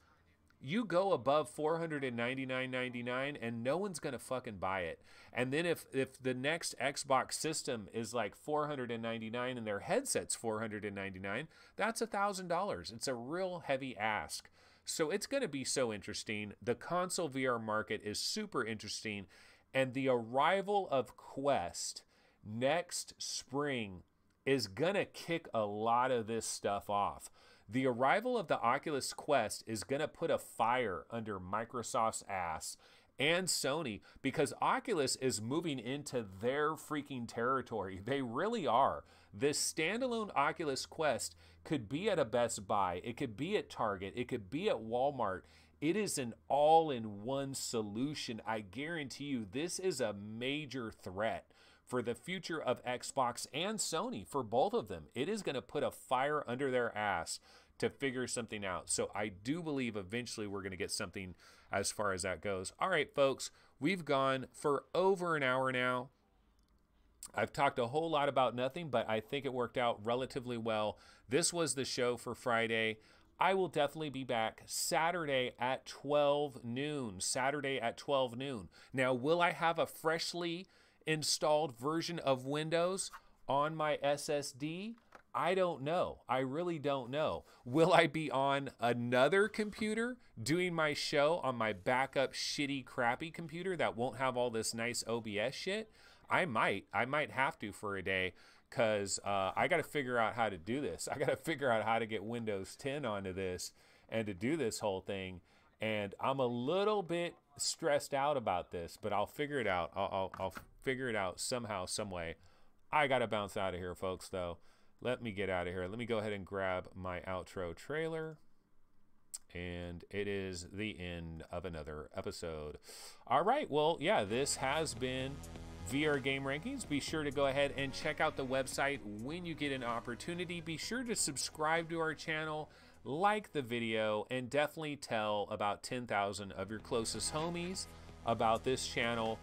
you go above $499.99 and no one's going to fucking buy it. And then if the next Xbox system is like $499 and their headset's $499, that's $1,000. It's a real heavy ask. So it's going to be so interesting. The console VR market is super interesting. And the arrival of Quest next spring is going to kick a lot of this stuff off. The arrival of the Oculus Quest is going to put a fire under Microsoft's ass and Sony, because Oculus is moving into their freaking territory. They really are. This standalone Oculus Quest could be at a Best Buy. It could be at Target. It could be at Walmart. It is an all-in-one solution. I guarantee you this is a major threat for the future of Xbox and Sony, for both of them. It is going to put a fire under their ass to figure something out. So I do believe eventually we're going to get something as far as that goes. All right, folks, we've gone for over an hour now. I've talked a whole lot about nothing, but I think it worked out relatively well. This was the show for Friday. I will definitely be back Saturday at 12 noon. Saturday at 12 noon. Now, will I have a freshly installed version of Windows on my SSD? I don't know. I really don't know. Will I be on another computer doing my show on my backup shitty crappy computer that won't have all this nice OBS shit? I might have to for a day, because I got to figure out how to do this. I got to figure out how to get Windows 10 onto this and to do this whole thing. And I'm a little bit stressed out about this, but I'll figure it out. I'll figure it out somehow, some way. I got to bounce out of here, folks, though. Let me get out of here. Let me go ahead and grab my outro trailer. And it is the end of another episode. All right. Well, yeah, this has been VR game rankings. Be sure to go ahead and check out the website when you get an opportunity. Be sure to subscribe to our channel, like the video, and definitely tell about 10,000 of your closest homies about this channel,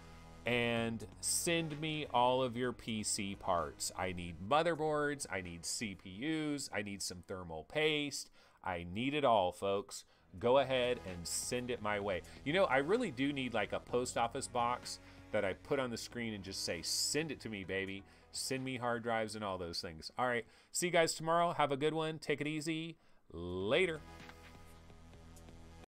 and send me all of your PC parts. I need motherboards, I need CPUs, I need some thermal paste, I need it all, folks. Go ahead and send it my way. You know, I really do need like a post office box that I put on the screen and just say, send it to me, baby. Send me hard drives and all those things. All right, see you guys tomorrow. Have a good one. Take it easy. Later.